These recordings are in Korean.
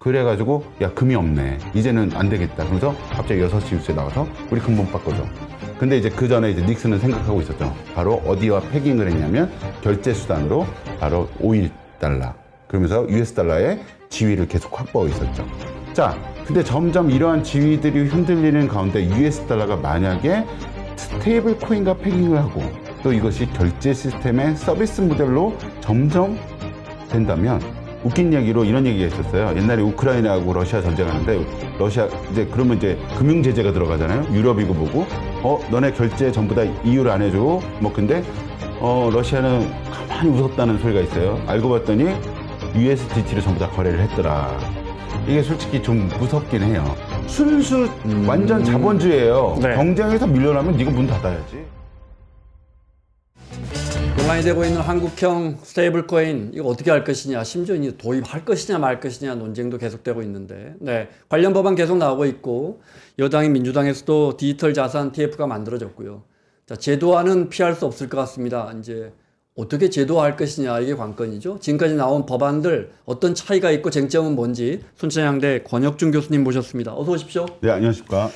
그래가지고 야 금이 없네 이제는 안 되겠다 그러면서 갑자기 6시 뉴스에 나와서 우리 금 못 바꿔줘. 근데 이제 그 전에 이제 닉슨은 생각하고 있었죠. 바로 어디와 패깅을 했냐면 결제 수단으로 바로 오일 달러 그러면서 US 달러의 지위를 계속 확보하고 있었죠. 자, 근데 점점 이러한 지위들이 흔들리는 가운데 US 달러가 만약에 스테이블 코인과 패깅을 하고 또 이것이 결제 시스템의 서비스 모델로 점점 된다면 웃긴 이야기로 이런 얘기가 있었어요. 옛날에 우크라이나하고 러시아 전쟁하는데 러시아 이제 그러면 이제 금융 제재가 들어가잖아요. 유럽이고 뭐고 너네 결제 전부 다 EU를 안 해줘. 뭐 근데 러시아는 가만히 웃었다는 소리가 있어요. 알고 봤더니 USDT를 전부 다 거래를 했더라. 이게 솔직히 좀 무섭긴 해요. 순수 완전 자본주의예요. 네. 경쟁에서 밀려나면 네가 문 닫아야지. 논란이 되고 있는 한국형 스테이블 코인 이거 어떻게 할 것이냐, 심지어 이제 도입할 것이냐 말 것이냐 논쟁도 계속되고 있는데, 네, 관련 법안 계속 나오고 있고 여당인 민주당에서도 디지털 자산 TF가 만들어졌고요. 자, 제도화는 피할 수 없을 것 같습니다. 이제 어떻게 제도화할 것이냐 이게 관건이죠. 지금까지 나온 법안들 어떤 차이가 있고 쟁점은 뭔지 순천향대 권혁준 교수님 모셨습니다. 어서 오십시오. 네, 안녕하십니까.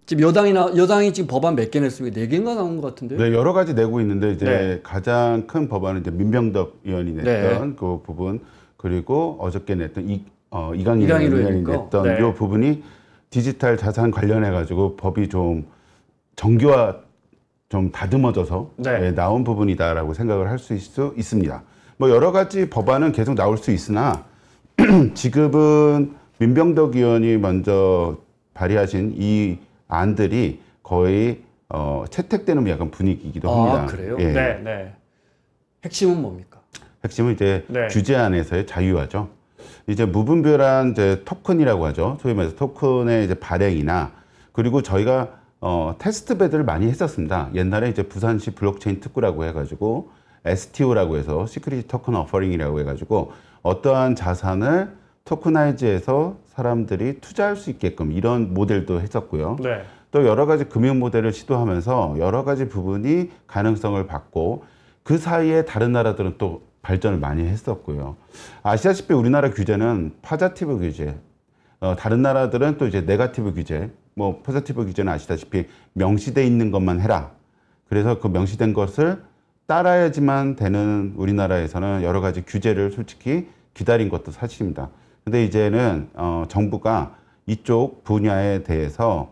지금 여당이 지금 법안 몇 개 냈습니까? 4개인가 나온 것 같은데요? 네, 여러 가지 내고 있는데 이제 네. 가장 큰 법안은 이제 민병덕 의원이 냈던 그 부분, 그리고 어저께 냈던 이강일 의원이 냈던 네. 이 부분이 디지털 자산 관련해 가지고 법이 좀 정교화 좀 다듬어져서 네. 나온 부분이다라고 생각을 할 수 있습니다. 뭐 여러 가지 법안은 계속 나올 수 있으나 지금은 민병덕 의원이 먼저 발의하신 이 안들이 거의 채택되는 약간 분위기이기도 합니다. 아, 그래요? 예. 네, 네. 핵심은 뭡니까? 핵심은 이제 네. 규제안에서의 자유화죠. 이제 무분별한 이제 토큰이라고 하죠. 소위 말해서 토큰의 이제 발행이나, 그리고 저희가 테스트 배드를 많이 했었습니다. 옛날에 이제 부산시 블록체인 특구라고 해가지고 STO라고 해서 시큐리티 토큰 어퍼링이라고 해가지고 어떠한 자산을 토크나이즈해서 사람들이 투자할 수 있게끔 이런 모델도 했었고요. 네. 또 여러 가지 금융 모델을 시도하면서 여러 가지 부분이 가능성을 받고 그 사이에 다른 나라들은 또 발전을 많이 했었고요. 아시다시피 우리나라 규제는 파자티브 규제, 다른 나라들은 또 이제 네거티브 규제, 뭐 포지티브 규제는 아시다시피 명시돼 있는 것만 해라. 그래서 그 명시된 것을 따라야지만 되는 우리나라에서는 여러 가지 규제를 솔직히 기다린 것도 사실입니다. 근데 이제는 정부가 이쪽 분야에 대해서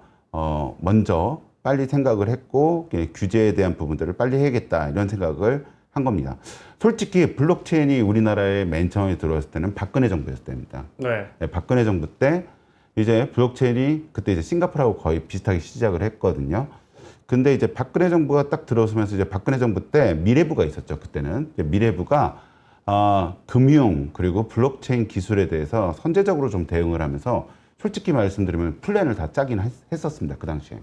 먼저 빨리 생각을 했고 규제에 대한 부분들을 빨리 해야겠다 이런 생각을 한 겁니다. 솔직히 블록체인이 우리나라에 맨 처음에 들어왔을 때는 박근혜 정부였을 때입니다. 네. 네, 박근혜 정부 때 이제 블록체인이 그때 이제 싱가포르하고 거의 비슷하게 시작을 했거든요. 근데 이제 박근혜 정부가 딱 들어서면서 이제 박근혜 정부 때 미래부가 있었죠. 그때는 미래부가 금융 그리고 블록체인 기술에 대해서 선제적으로 좀 대응을 하면서 솔직히 말씀드리면 플랜을 다 짜긴 했었습니다. 그 당시에.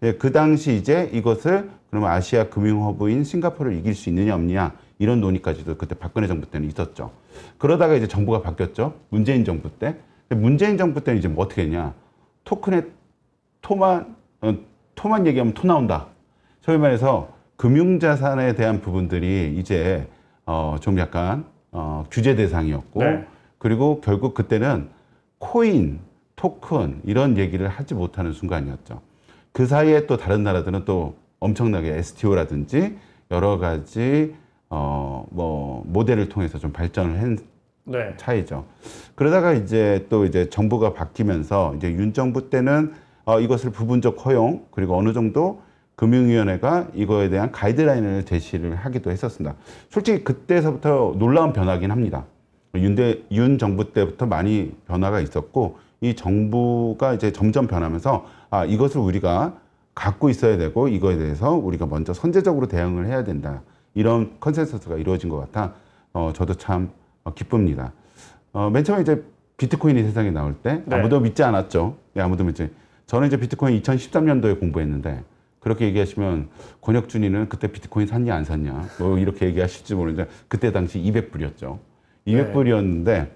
예, 그 당시 이제 이것을 그러면 아시아 금융 허브인 싱가포르를 이길 수 있느냐 없느냐 이런 논의까지도 그때 박근혜 정부 때는 있었죠. 그러다가 이제 정부가 바뀌었죠. 문재인 정부 때. 문재인 정부 때는 이제 뭐 어떻게 했냐. 토큰의 토만 얘기하면 토 나온다. 소위 말해서 금융자산에 대한 부분들이 이제 좀 약간 규제 대상이었고, 네. 그리고 결국 그때는 코인, 토큰 이런 얘기를 하지 못하는 순간이었죠. 그 사이에 또 다른 나라들은 또 엄청나게 STO라든지 여러 가지 뭐 모델을 통해서 좀 발전을 한 네. 차이죠. 그러다가 이제 또 이제 정부가 바뀌면서 이제 윤 정부 때는 이것을 부분적 허용 그리고 어느 정도 금융위원회가 이거에 대한 가이드라인을 제시를 하기도 했었습니다. 솔직히 그때서부터 놀라운 변화긴 합니다. 윤 정부 때부터 많이 변화가 있었고 이 정부가 이제 점점 변하면서 이것을 우리가 갖고 있어야 되고 이거에 대해서 우리가 먼저 선제적으로 대응을 해야 된다. 이런 컨센서스가 이루어진 것 같아 저도 참 기쁩니다. 맨 처음에 이제 비트코인이 세상에 나올 때 네. 아무도 믿지 않았죠. 아무도 믿지. 저는 이제 비트코인 2013년도에 공부했는데 그렇게 얘기하시면 권혁준이는 그때 비트코인 샀냐 안 샀냐 뭐 이렇게 얘기하실지 모르는데 그때 당시 200불이었죠. 200불이었는데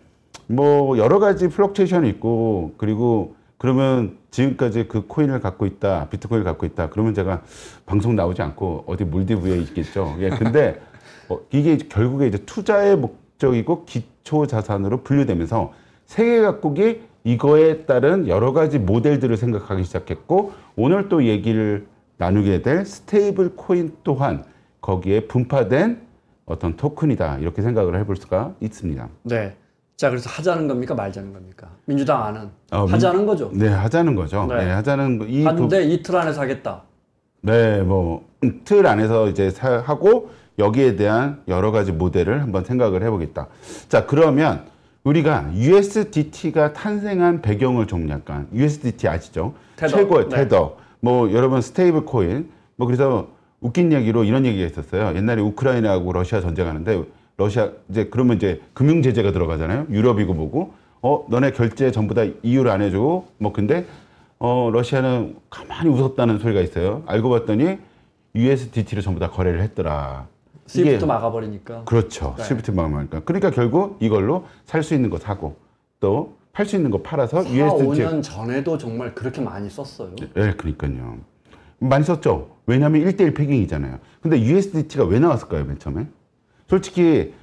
뭐 여러 가지 플럭체이션이 있고 그리고 그러면 지금까지 그 코인을 갖고 있다, 비트코인을 갖고 있다. 그러면 제가 방송 나오지 않고 어디 몰디브에 있겠죠. 예, 근데 이게 결국에 이제 투자의 목적이고 기초 자산으로 분류되면서 세계 각국이 이거에 따른 여러 가지 모델들을 생각하기 시작했고 오늘 또 얘기를 나누게 될 스테이블 코인 또한 거기에 분파된 어떤 토큰이다 이렇게 생각을 해볼 수가 있습니다. 네. 자, 그래서 하자는 겁니까 말자는 겁니까? 민주당 안은 하자는 거죠. 네, 하자는 거죠. 네. 네, 하자는 하는데 이틀 안에서 하겠다. 네, 뭐 틀 안에서 이제 하고 여기에 대한 여러 가지 모델을 한번 생각을 해보겠다. 자, 그러면 우리가 USDT가 탄생한 배경을 좀 약간 USDT 아시죠? 테더. 최고의 네. 테더. 뭐 여러분 스테이블 코인. 뭐 그래서 웃긴 얘기로 이런 얘기가 있었어요. 옛날에 우크라이나하고 러시아 전쟁하는데 러시아 이제 그러면 이제 금융 제재가 들어가잖아요. 유럽이고 뭐고. 너네 결제 전부 다 EU를 안 해주고 뭐 근데 러시아는 가만히 웃었다는 소리가 있어요. 알고 봤더니 USDT를 전부 다 거래를 했더라. 스위프트 막아버리니까. 그렇죠. 네. 스위프트 막으니까. 그러니까 결국 이걸로 살 수 있는 거 사고 또 팔 수 있는 거 팔아서 4, USDT. 5년 전에도 정말 그렇게 많이 썼어요. 네, 그러니까요. 많이 썼죠. 왜냐하면 1대1 패깅이잖아요. 근데 USDT가 왜 나왔을까요, 맨 처음에? 솔직히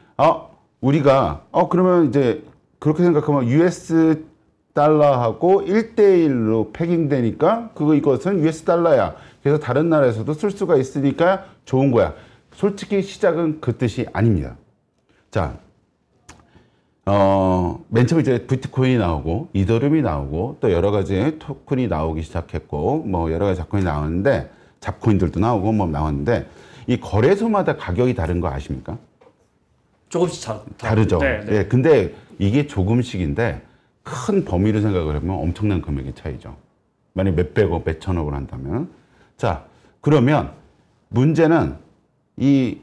우리가 그러면 이제 그렇게 생각하면 US 달러하고 1대1로 패깅되니까 이것은 US 달러야. 그래서 다른 나라에서도 쓸 수가 있으니까 좋은 거야. 솔직히 시작은 그 뜻이 아닙니다. 자, 맨 처음에 이제 비트코인이 나오고 이더리움이 나오고 또 여러 가지 토큰이 나오기 시작했고 뭐 여러 가지 잡코인이 나왔는데 잡코인들도 나오고 뭐 나왔는데 이 거래소마다 가격이 다른 거 아십니까? 조금씩 다르죠. 네, 네. 예, 근데 이게 조금씩인데 큰 범위를 생각을 하면 엄청난 금액의 차이죠. 만약 몇백억, 몇천억을 한다면. 자, 그러면 문제는 이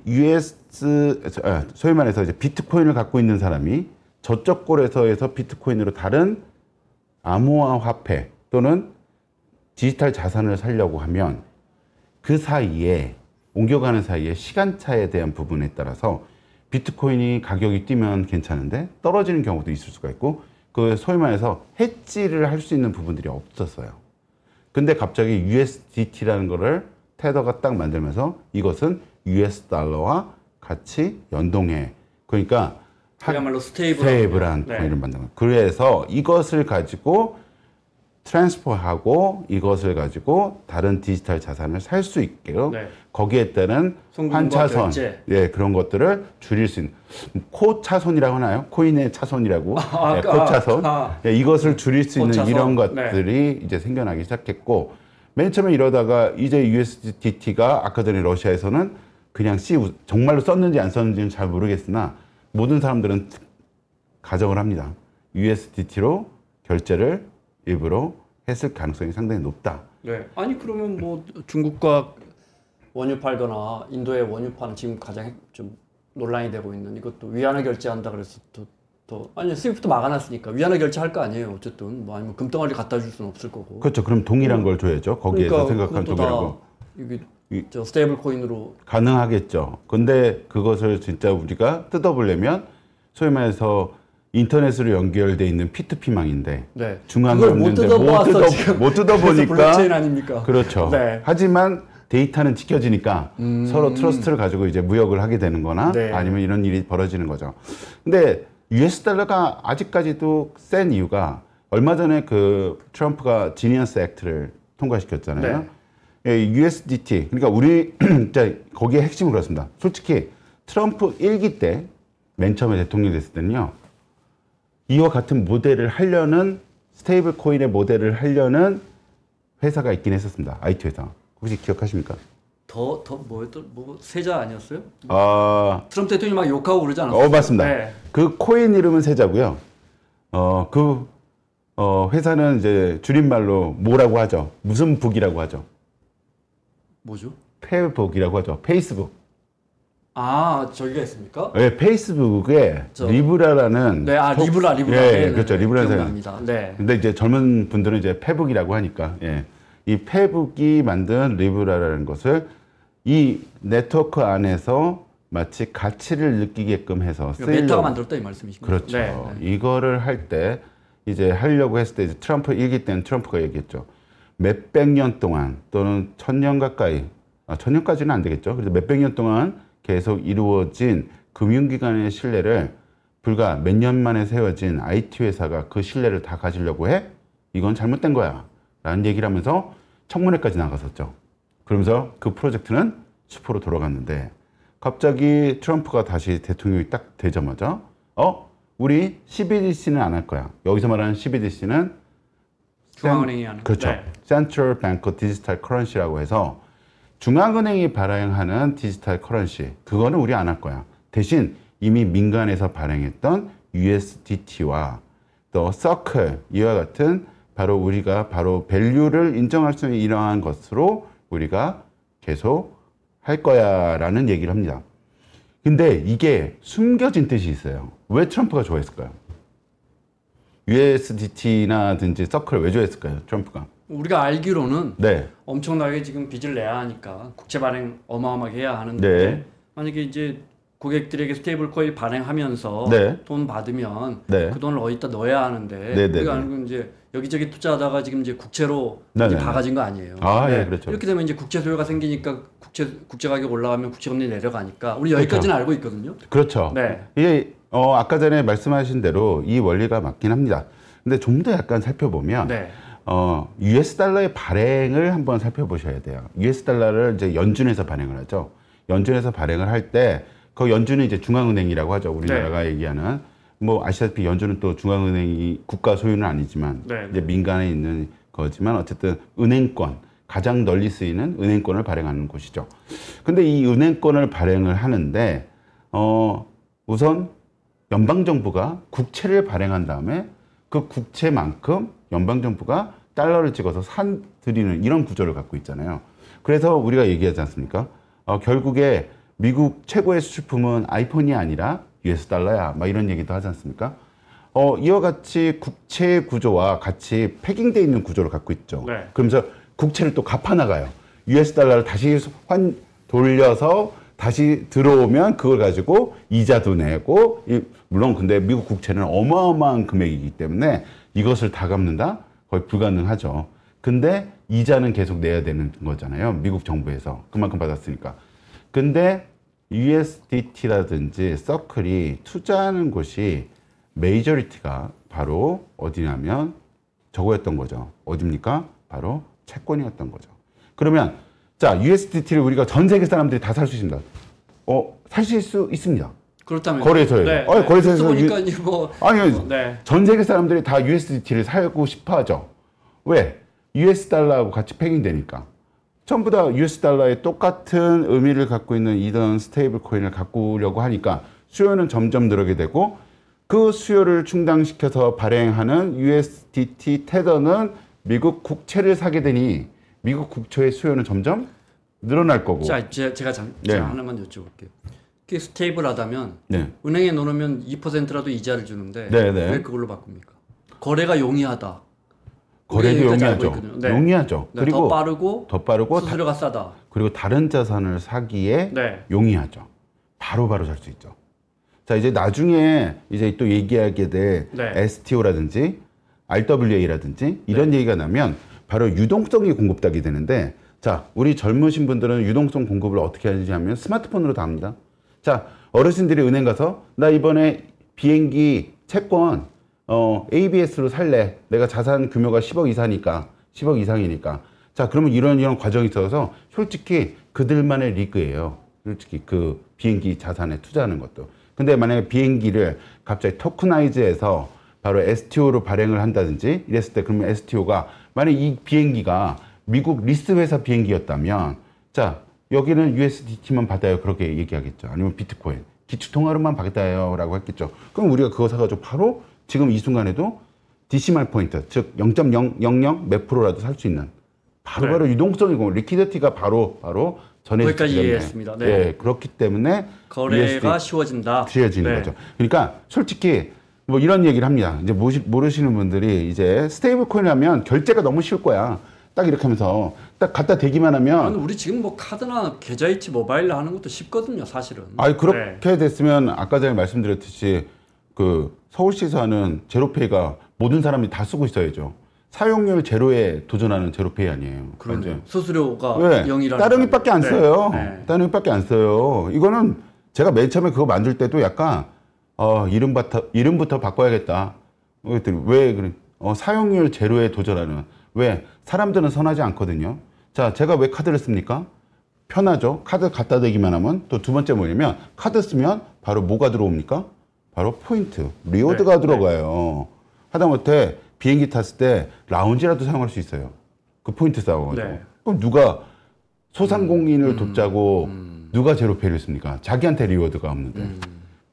소위 말해서 이제 비트코인을 갖고 있는 사람이 저쪽 거래소에서 비트코인으로 다른 암호화 화폐 또는 디지털 자산을 사려고 하면 그 사이에 옮겨가는 사이에 시간차에 대한 부분에 따라서 비트코인이 가격이 뛰면 괜찮은데 떨어지는 경우도 있을 수가 있고 그 소위 말해서 해지를 할 수 있는 부분들이 없었어요. 근데 갑자기 USDT라는 거를 테더가 딱 만들면서 이것은 US 달러와 같이 연동해. 그러니까 그야말로 스테이블한 네. 코인을 만든 거예요. 그래서 이것을 가지고 트랜스퍼하고 이것을 가지고 다른 디지털 자산을 살 수 있게요. 네. 거기에 따른 송금과 환차손, 결제. 예, 그런 것들을 줄일 수 있는 코차손이라고 하나요? 코인의 차손이라고. 예, 코차손. 예, 이것을 줄일 수 있는 코차손. 이런 것들이 이제 생겨나기 시작했고 맨 처음에 이러다가 이제 USDT가 아까 전에 러시아에서는 그냥 정말로 썼는지 안 썼는지는 잘 모르겠으나 모든 사람들은 가정을 합니다. USDT로 결제를 일부러 했을 가능성이 상당히 높다. 네. 아니 그러면 뭐 중국과 원유 팔거나 인도에 원유 파는 지금 가장 좀 논란이 되고 있는 이것도 위안화 결제한다 그래서 아니 스위프트 막아놨으니까 위안화 결제할 거 아니에요. 어쨌든 뭐 아니면 금덩어리 갖다 줄 수는 없을 거고. 그렇죠. 그럼 동일한 걸 줘야죠. 거기에서 생각한 동일한 거. 이게 저 스테이블 코인으로 가능하겠죠. 근데 그것을 진짜 우리가 뜯어보려면 소위 말해서 인터넷으로 연결돼 있는 P2P망인데 네. 중앙에 그걸 못 없는데 뜯어보았어, 지금. 못 그래서 뜯어보니까 블록체인 아닙니까? 그렇죠. 네. 하지만 데이터는 지켜지니까 서로 트러스트를 가지고 이제 무역을 하게 되는 거나 네. 아니면 이런 일이 벌어지는 거죠. 근데 US 달러가 아직까지도 센 이유가 얼마 전에 그 트럼프가 지니어스 액트를 통과시켰잖아요. 네. 예, USDT. 그러니까 우리 자, 거기에 핵심은 그렇습니다. 솔직히 트럼프 1기 때 맨 처음에 대통령이 됐을 때는요. 이와 같은 모델을 하려는 스테이블 코인의 모델을 하려는 회사가 있긴 했었습니다. IT 회사. 혹시 기억하십니까? 뭐 세자 아니었어요? 트럼프 대통령이 막 욕하고 그러지 않았어요? 맞습니다. 네. 그 코인 이름은 세자고요. 회사는 이제 줄임말로 뭐라고 하죠? 무슨 북이라고 하죠? 뭐죠? 페북이라고 하죠. 페이스북. 저기가 있습니까? 네, 페이스북에 리브라라는 네, 리브라. 예, 네, 그렇죠. 네, 리브라는 기억납니다. 네. 근데 이제 젊은 분들은 이제 페북이라고 하니까 이 페북이 만든 리브라라는 것을 이 네트워크 안에서 마치 가치를 느끼게끔 해서 메타가 만들었다 이 말씀이신가요? 그렇죠. 네. 이거를 할 때 이제 하려고 했을 때 이제 트럼프 일기 때는 트럼프가 얘기했죠. 몇백 년 동안 또는 1000년 가까이 1000년까지는 안 되겠죠. 그래서 몇백 년 동안 계속 이루어진 금융기관의 신뢰를 불과 몇 년 만에 세워진 IT 회사가 그 신뢰를 다 가지려고 해? 이건 잘못된 거야. 라는 얘기를 하면서 청문회까지 나갔었죠. 그러면서 그 프로젝트는 수포로 돌아갔는데 갑자기 트럼프가 다시 대통령이 딱 되자마자 우리 CBDC는 안 할 거야. 여기서 말하는 CBDC는 중앙은행이 하는. 그렇죠. 네. Central Bank Digital Currency라고 해서 중앙은행이 발행하는 디지털 커런시 그거는 우리 안 할 거야. 대신 이미 민간에서 발행했던 USDT와 또 Circle 이와 같은 바로 우리가 바로 밸류를 인정할 수 있는 이러한 것으로 우리가 계속 할 거야라는 얘기를 합니다. 근데 이게 숨겨진 뜻이 있어요. 왜 트럼프가 좋아했을까요? USDT나든지 Circle 왜 좋아했을까요? 트럼프가? 우리가 알기로는 네. 엄청나게 지금 빚을 내야 하니까 국채 발행 어마어마하게 해야 하는데 네. 만약에 이제 고객들에게 스테이블 코인 발행하면서 네. 돈 받으면 네. 그 돈을 어디다 넣어야 하는데 네, 네, 우리가 네. 알고 이제 여기저기 투자하다가 지금 이제 국채로 네, 이제 네, 박아진 거 아니에요. 아, 예, 그렇죠. 이렇게 되면 이제 국채 수요가 생기니까 국채 가격 올라가면 국채 금리 내려가니까 우리 여기까지는 그렇죠. 알고 있거든요. 그렇죠. 네. 이게 아까 전에 말씀하신 대로 이 원리가 맞긴 합니다. 근데 좀 더 약간 살펴보면 네. US 달러의 발행을 한번 살펴보셔야 돼요. US 달러를 이제 연준에서 발행을 하죠. 연준에서 발행을 할 때 그 연준은 이제 중앙은행이라고 하죠. 우리나라가 얘기하는 뭐 아시다시피 연준은 또 중앙은행이 국가 소유는 아니지만 네. 이제 민간에 있는 거지만 어쨌든 은행권 가장 널리 쓰이는 은행권을 발행하는 곳이죠. 근데 이 은행권을 발행을 하는데 우선 연방정부가 국채를 발행한 다음에 그 국채만큼 연방정부가 달러를 찍어서 사들이는 이런 구조를 갖고 있잖아요. 그래서 우리가 얘기하지 않습니까? 결국에 미국 최고의 수출품은 아이폰이 아니라 US 달러야. 막 이런 얘기도 하지 않습니까? 이와 같이 국채 구조와 같이 패깅되어 있는 구조를 갖고 있죠. 네. 그러면서 국채를 또 갚아나가요. US 달러를 다시 돌려서 다시 들어오면 그걸 가지고 이자도 내고, 물론 근데 미국 국채는 어마어마한 금액이기 때문에 이것을 다 갚는다? 거의 불가능하죠. 근데 이자는 계속 내야 되는 거잖아요. 미국 정부에서. 그만큼 받았으니까. 근데 USDT라든지 서클이 투자하는 곳이 메이저리티가 바로 어디냐면 저거였던 거죠. 어딥니까? 바로 채권이었던 거죠. 그러면 자, USDT를 우리가 전 세계 사람들이 다 살 수 있습니다. 사실 수 있습니다. 그렇다면 거래소에. 네. 거래소에서 보니까 뭐 네. 전 세계 사람들이 다 USDT를 사고 싶어 하죠. 왜? US 달러하고 같이 패깅되니까. 전부 다 US 달러에 똑같은 의미를 갖고 있는 이런 스테이블 코인을 갖고려고 하니까 수요는 점점 늘게 되고 그 수요를 충당시켜서 발행하는 USDT 테더는 미국 국채를 사게 되니 미국 국채의 수요는 점점 늘어날 거고. 자, 제가 하나만 여쭤볼게요. 그게 스테이블하다면 네. 은행에 넣으면 2%라도 이자를 주는데 네, 네. 왜 그걸로 바꿉니까? 거래가 용이하다. 거래도 용이하죠. 네. 용이하죠. 네, 그리고 더 빠르고 수수료가 싸다. 그리고 다른 자산을 사기에 네. 용이하죠. 바로바로 살 수 있죠. 자, 이제 나중에 이제 또 얘기하게 될 네. STO라든지 RWA라든지 이런 얘기가 나면 바로 유동성이 공급되게 되는데, 자, 우리 젊으신 분들은 유동성 공급을 어떻게 하는지 하면 스마트폰으로 다 합니다. 자, 어르신들이 은행 가서 나 이번에 비행기 채권 ABS로 살래. 내가 자산 규모가 10억 이상이니까. 자, 그러면 이런 과정이 있어서 솔직히 그들만의 리그예요. 솔직히 그 비행기 자산에 투자하는 것도. 근데 만약에 비행기를 갑자기 토크나이즈해서 바로 STO로 발행을 한다든지 이랬을 때, 그러면 STO가 만약 이 비행기가 미국 리스 회사 비행기였다면, 자, 여기는 USDT만 받아요. 그렇게 얘기하겠죠. 아니면 비트코인, 기축통화로만 받아요. 라고 했겠죠. 그럼 우리가 그거 사가지고 바로 지금 이 순간에도 디시말 포인트, 즉 0.000 몇 프로라도 살 수 있는 바로 유동성이고 리퀴디티가 바로 전해지기 거기까지 때문에. 이해했습니다. 네. 네, 그렇기 때문에 거래가 쉬워지는 네. 거죠. 그러니까 솔직히 뭐 이런 얘기를 합니다. 이제 모르시는 분들이 이제 스테이블 코인하면 결제가 너무 쉬울 거야. 딱 이렇게 하면서 딱 갖다 대기만 하면. 아니, 우리 지금 뭐 카드나 계좌이체 모바일로 하는 것도 쉽거든요, 사실은. 그렇게 됐으면 아까 전에 말씀드렸듯이 그 서울시에서 하는 제로페이가 모든 사람이 다 쓰고 있어야죠. 사용률 제로에 도전하는 제로페이 아니에요. 그러네요. 수수료가 왜? 0이라는 따릉이밖에 안 써요. 네. 따릉이밖에 안 써요. 이거는 제가 맨 처음에 그거 만들 때도 약간 이름부터 바꿔야겠다. 그랬더니 왜 그래? 사용률 제로에 도전하는. 왜? 사람들은 선하지 않거든요. 자, 제가 왜 카드를 씁니까? 편하죠. 카드 갖다 대기만 하면. 또 두 번째 뭐냐면 카드 쓰면 바로 뭐가 들어옵니까? 바로 포인트, 리워드가 네, 들어가요. 하다못해 비행기 탔을 때 라운지라도 사용할 수 있어요. 그 포인트 쌓아가지고. 네. 그럼 누가 소상공인을 돕자고 누가 제로페이를 씁니까? 자기한테 리워드가 없는데.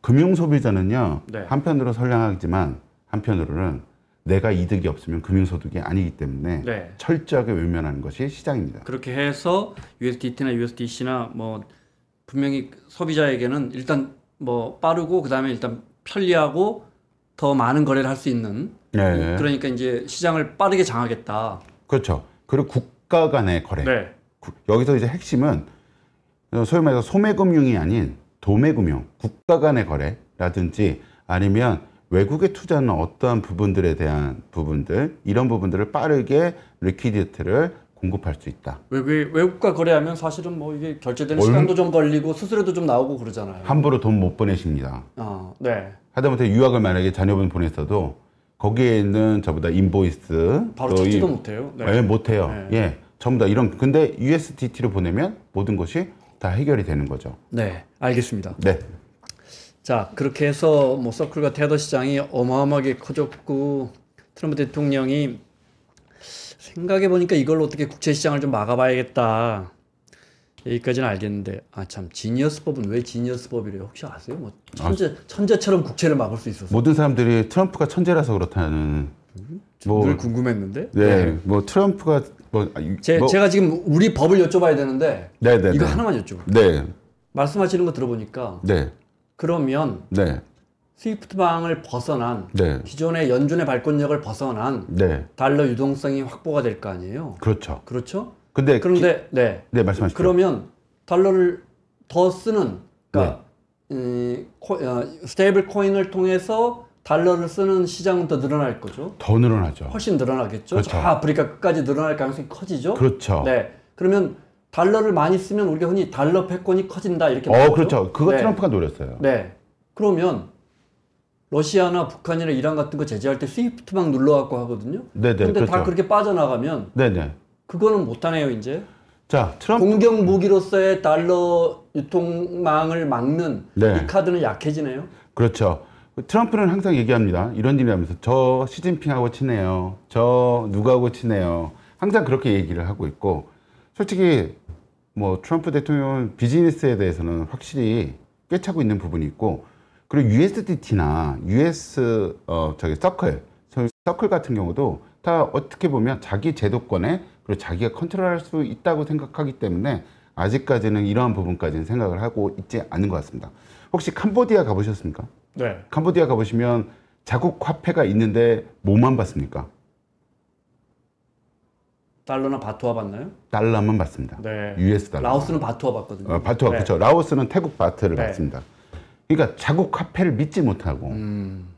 금융 소비자는요. 네. 한편으로 선량하지만 한편으로는 내가 이득이 없으면 금융소득이 아니기 때문에 네. 철저하게 외면하는 것이 시장입니다. 그렇게 해서 USDT나 USDC나 뭐 분명히 소비자에게는 일단 뭐 빠르고 그다음에 일단 편리하고 더 많은 거래를 할 수 있는 네. 그러니까 이제 시장을 빠르게 장악했다. 그렇죠. 그리고 국가 간의 거래. 네. 여기서 이제 핵심은 소위 말해서 소매금융이 아닌 도매금융, 국가 간의 거래라든지 아니면 외국에 투자하는 어떠한 부분들에 대한 부분들, 이런 부분들을 빠르게 리퀴디티를 공급할 수 있다. 외국과 거래하면 사실은 뭐 이게 결제되는 시간도 좀 걸리고 수수료도 좀 나오고 그러잖아요. 함부로 돈 못 보내십니다. 네. 하다못해 유학을 만약에 자녀분 보냈어도 거기에 있는 전부 다 인보이스 바로 찾지도 못해요. 네. 네, 못해요. 네. 예, 전부 다 이런. 근데 USDT로 보내면 모든 것이 다 해결이 되는 거죠. 네, 알겠습니다. 네. 자, 그렇게 해서 뭐 서클과 테더 시장이 어마어마하게 커졌고 트럼프 대통령이 생각해 보니까 이걸 어떻게 국채 시장을 좀 막아봐야겠다. 여기까지는 알겠는데 참 지니어스법은 왜 지니어스법이래요? 혹시 아세요? 뭐 천재처럼 국채를 막을 수 있었어요. 모든 사람들이 트럼프가 천재라서 그렇다는 늘 궁금했는데. 네, 뭐 트럼프가 제가 지금 우리 법을 여쭤봐야 되는데 네, 이거 하나만 여쭤볼게요. 네. 말씀하시는 거 들어보니까 네. 그러면 네. 스위프트방을 벗어난 네. 기존의 연준의 발권력을 벗어난 네. 달러 유동성이 확보가 될 거 아니에요? 그렇죠. 그렇죠? 그런데 네. 네, 말씀하십시오. 그러면 달러를 더 쓰는 그러니까 스테이블 코인을 통해서 달러를 쓰는 시장은 더 늘어날 거죠. 더 늘어나죠. 훨씬 늘어나겠죠. 그렇죠. 저 아프리카 끝까지 늘어날 가능성이 커지죠. 그렇죠. 네. 그러면 달러를 많이 쓰면 우리가 흔히 달러 패권이 커진다 이렇게 말하죠. 그렇죠. 그거 네. 트럼프가 노렸어요. 네. 그러면 러시아나 북한이나 이란 같은 거 제재할 때 스위프트만 눌러갖고 하거든요. 네네. 근데 그렇죠. 다 그렇게 빠져나가면 네네. 그거는 못하네요 이제. 자, 트럼프 공격 무기로서의 달러 유통망을 막는 네. 이 카드는 약해지네요. 그렇죠. 트럼프는 항상 얘기합니다. 이런 일을 하면서 저 시진핑하고 친해요. 저 누구하고 친해요. 항상 그렇게 얘기를 하고 있고 솔직히 뭐 트럼프 대통령은 비즈니스에 대해서는 확실히 꿰차고 있는 부분이 있고 그리고 USDT나 US 서클 같은 경우도 다 어떻게 보면 자기 제도권에 그리고 자기가 컨트롤할 수 있다고 생각하기 때문에 아직까지는 이러한 부분까지는 생각을 하고 있지 않은 것 같습니다. 혹시 캄보디아 가보셨습니까? 네. 캄보디아 가보시면 자국 화폐가 있는데 뭐만 받습니까? 달러나 바투아 받나요? 달러만 받습니다. 네. US 달러. 라오스는 바투아 받거든요. 바투아, 네. 그렇죠. 라오스는 태국 바트를 네. 받습니다. 그러니까 자국 화폐를 믿지 못하고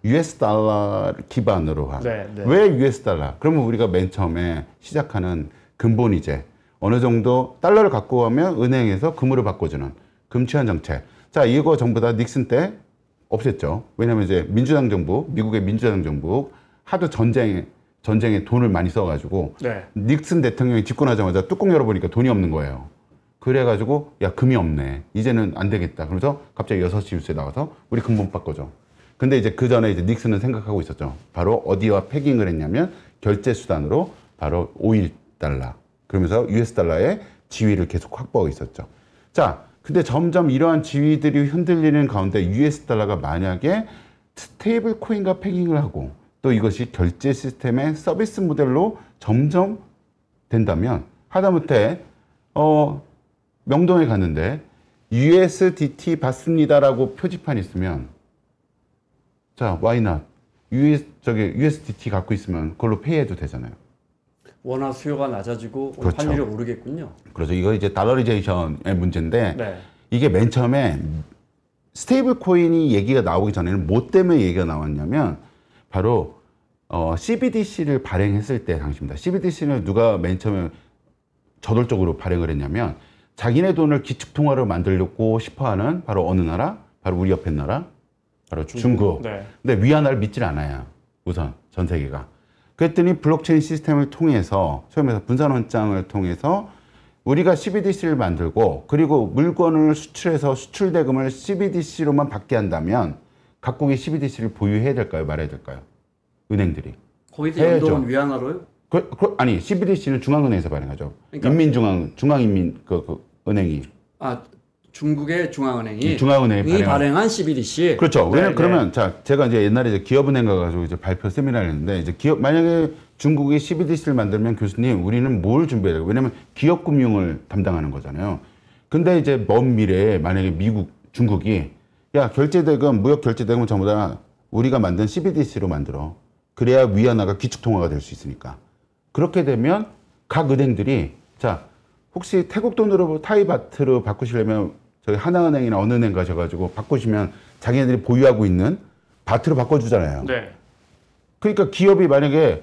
US 달러 기반으로 한. 네, 네. 왜 US 달러? 그러면 우리가 맨 처음에 시작하는 근본이제 어느 정도 달러를 갖고 가면 은행에서 금으로 바꿔주는 금치환 정책. 자, 이거 전부 다 닉슨 때 없앴죠. 왜냐하면 이제 민주당 정부, 미국의 민주당 정부 하도 전쟁에 돈을 많이 써가지고 네. 닉슨 대통령이 집권하자마자 뚜껑 열어보니까 돈이 없는 거예요. 그래가지고 야 금이 없네. 이제는 안 되겠다. 그러면서 갑자기 6시 뉴스에 나와서 우리 근본 바꿔줘. 근데 이제 그 전에 이제 닉슨은 생각하고 있었죠. 바로 어디와 패깅을 했냐면 결제 수단으로 바로 오일 달러. 그러면서 US 달러의 지위를 계속 확보하고 있었죠. 자, 근데 점점 이러한 지위들이 흔들리는 가운데 US 달러가 만약에 스테이블 코인과 패깅을 하고 또 이것이 결제 시스템의 서비스 모델로 점점 된다면 하다못해 명동에 갔는데 USDT 받습니다라고 표지판이 있으면 자, why not? USDT 갖고 있으면 그걸로 페이해도 되잖아요. 원화 수요가 낮아지고 그렇죠. 환율이 오르겠군요. 그래서 이거 이제 달러리제이션의 문제인데 네. 이게 맨 처음에 스테이블 코인이 얘기가 나오기 전에는 뭐 때문에 얘기가 나왔냐면 바로 CBDC를 발행했을 때 당시입니다. CBDC는 누가 맨 처음에 저돌적으로 발행을 했냐면 자기네 돈을 기축통화로 만들려고 싶어하는 바로 어느 나라? 바로 우리 옆에 나라? 바로 중국. 네. 근데 위안화를 믿질 않아요. 우선 전 세계가. 그랬더니 블록체인 시스템을 통해서 소위 말해서 분산원장을 통해서 우리가 CBDC를 만들고 그리고 물건을 수출해서 수출 대금을 CBDC로만 받게 한다면 각국이 CBDC를 보유해야 될까요? 말아야 될까요? 은행들이. 거기서 해야죠. 연동은 위안화로요? 아니 CBDC는 중앙은행에서 발행하죠. 그러니까- 중앙인민 은행이. 아, 중국의 중앙은행이 중앙은행이 발행한 CBDC. 그렇죠. 왜냐면 네, 그러면 자 제가 이제 옛날에 이제 기업은행 가가지고 이제 발표 세미나를 했는데 이제 기업 만약에 중국이 CBDC를 만들면 교수님 우리는 뭘 준비해야 되고 왜냐면 기업 금융을 담당하는 거잖아요. 근데 이제 먼 미래에 만약에 중국이 야 결제대금 무역 결제대금은 전부 다 우리가 만든 CBDC로 만들어. 그래야 위안화가 기축통화가 될 수 있으니까. 그렇게 되면 각 은행들이 자 혹시 태국 돈으로 타이바트로 바꾸시려면 저희 하나은행이나 어느 은행 가셔가지고 바꾸시면 자기네들이 보유하고 있는 바트로 바꿔주잖아요. 네. 그러니까 기업이 만약에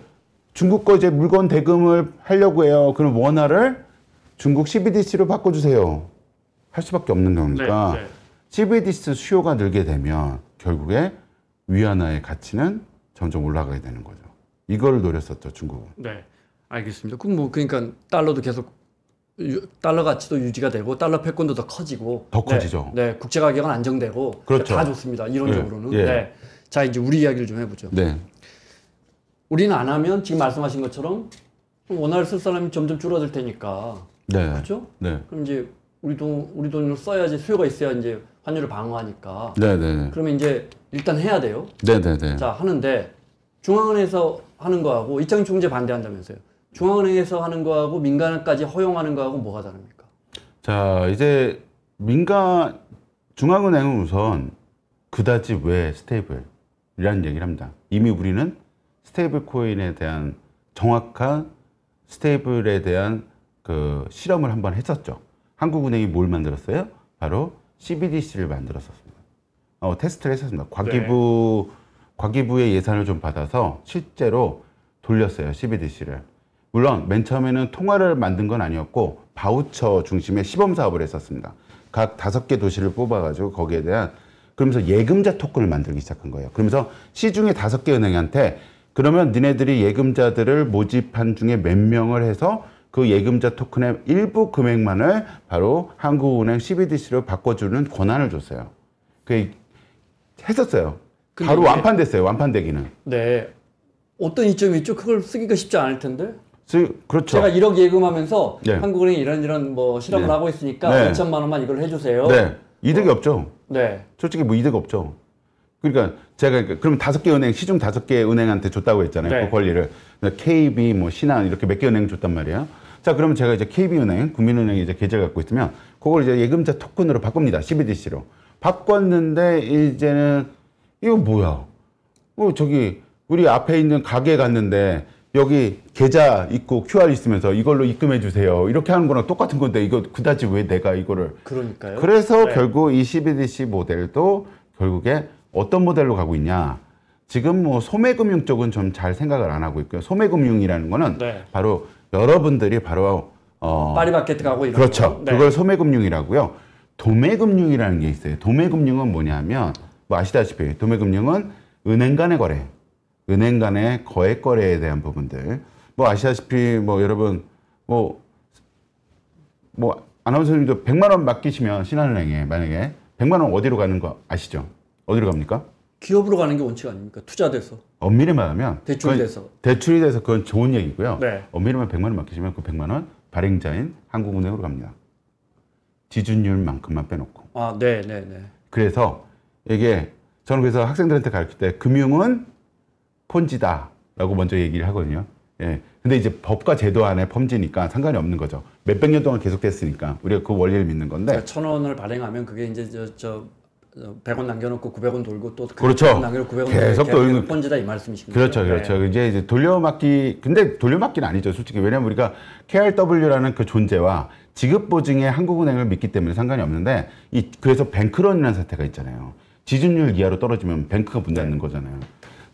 중국 거 이제 물건 대금을 하려고 해요. 그럼 원화를 중국 CBDC로 바꿔주세요. 할 수밖에 없는 경우니까 네, 네. CBDC 수요가 늘게 되면 결국에 위안화의 가치는 점점 올라가게 되는 거죠. 이걸 노렸었죠, 중국은. 네. 알겠습니다. 그럼 뭐 그러니까 달러도 계속 달러 가치도 유지가 되고 달러 패권도 더 커지고 더 커지죠. 네, 국제 가격은 안정되고 그렇죠. 다 좋습니다. 이론적으로는. 예, 예. 네. 자, 이제 우리 이야기를 좀 해보죠. 네. 우리는 안 하면 지금 말씀하신 것처럼 원화를 쓸 사람이 점점 줄어들 테니까. 네. 그렇죠? 네. 그럼 이제 우리 돈을 써야지 수요가 있어야 이제 환율을 방어하니까. 네, 네. 그러면 이제 일단 해야 돼요. 네, 네, 네. 자, 하는데 중앙은행에서 하는 거하고 이창용 총재 반대한다면서요. 중앙은행에서 하는 거하고 민간까지 허용하는 거하고 뭐가 다릅니까? 자, 이제 중앙은행은 우선 그다지 왜 스테이블이라는 얘기를 합니다. 이미 우리는 스테이블 코인에 대한 정확한 스테이블에 대한 그 실험을 한번 했었죠. 한국은행이 뭘 만들었어요? 바로 CBDC를 만들었었습니다. 테스트를 했었습니다. 과기부의 예산을 좀 받아서 실제로 돌렸어요. CBDC를. 물론 맨 처음에는 통화를 만든 건 아니었고 바우처 중심의 시범 사업을 했었습니다. 각 5개 도시를 뽑아가지고 거기에 대한 그러면서 예금자 토큰을 만들기 시작한 거예요. 그러면서 시중에 5개 은행한테 그러면 니네들이 예금자들을 모집한 중에 몇 명을 해서 그 예금자 토큰의 일부 금액만을 바로 한국은행 CBDC로 바꿔주는 권한을 줬어요. 그 했었어요. 바로 이게- 완판됐어요. 완판되기는. 네. 어떤 이점이 있죠? 그걸 쓰기가 쉽지 않을 텐데. 그렇죠. 제가 1억 예금하면서 네. 한국은행이 이런 뭐 실험을 네. 하고 있으니까 네. 5천만 원만 이걸 해주세요. 네. 이득이 없죠. 네. 솔직히 뭐 이득 없죠. 그러니까 제가 그럼 5개 은행 시중 5개 은행한테 줬다고 했잖아요. 네. 그 권리를 KB 뭐 신한 이렇게 몇 개 은행 줬단 말이에요. 자 그러면 제가 이제 KB은행, 국민은행이 이제 계좌를 갖고 있으면 그걸 이제 예금자 토큰으로 바꿉니다. CBDC로 바꿨는데 이제는 이거 뭐야? 저기 우리 앞에 있는 가게 갔는데 여기 계좌 있고 QR 있으면서 이걸로 입금해 주세요. 이렇게 하는 거랑 똑같은 건데 이거 그다지 왜 내가 이거를 그러니까요. 그래서 네. 결국 이 CBDC 모델도 결국에 어떤 모델로 가고 있냐? 지금 뭐 소매금융 쪽은 좀 잘 생각을 안 하고 있고요. 소매금융이라는 거는 네. 바로 여러분들이 바로 파리바게트 가고 이런 그렇죠. 거. 네. 그걸 소매금융이라고요. 도매금융이라는 게 있어요. 도매금융은 뭐냐면 뭐 아시다시피 도매금융은 은행 간의 거래, 은행 간의 거액 거래에 대한 부분들. 뭐 아시다시피 뭐 여러분 뭐 아나운서님도 100만 원 맡기시면 신한은행에 만약에 100만 원 어디로 가는 거 아시죠? 어디로 갑니까? 기업으로 가는 게 원칙 아닙니까? 투자돼서. 엄밀히 말하면 대출이 그건 돼서. 대출이 돼서 그건 좋은 얘기고요. 네. 엄밀히 말하면 100만 원 맡기시면 그 100만 원 발행자인 한국은행으로 갑니다. 지준율만큼만 빼놓고. 아, 네, 네, 네. 그래서 이게 저는 그래서 학생들한테 가르칠 때 금융은 폰지다라고 먼저 얘기를 하거든요. 예. 근데 이제 법과 제도 안에 펌지니까 상관이 없는 거죠. 몇백 년 동안 계속됐으니까 우리가 그 원리를 믿는 건데. 1,000원을 발행하면 그게 이제 100원 남겨놓고 900원 돌고 또 그렇죠. 100원 남겨놓고 900원 계속 돌리는 폰지다 이 말씀이신 거죠? 그렇죠, 그렇죠. 네. 이제 돌려막기, 근데 돌려막기는 아니죠, 솔직히. 왜냐면 우리가 KRW라는 그 존재와 지급보증의 한국은행을 믿기 때문에 상관이 없는데, 그래서 뱅크런이라는 사태가 있잖아요. 지준율 이하로 떨어지면 뱅크가 문 닫는 거잖아요.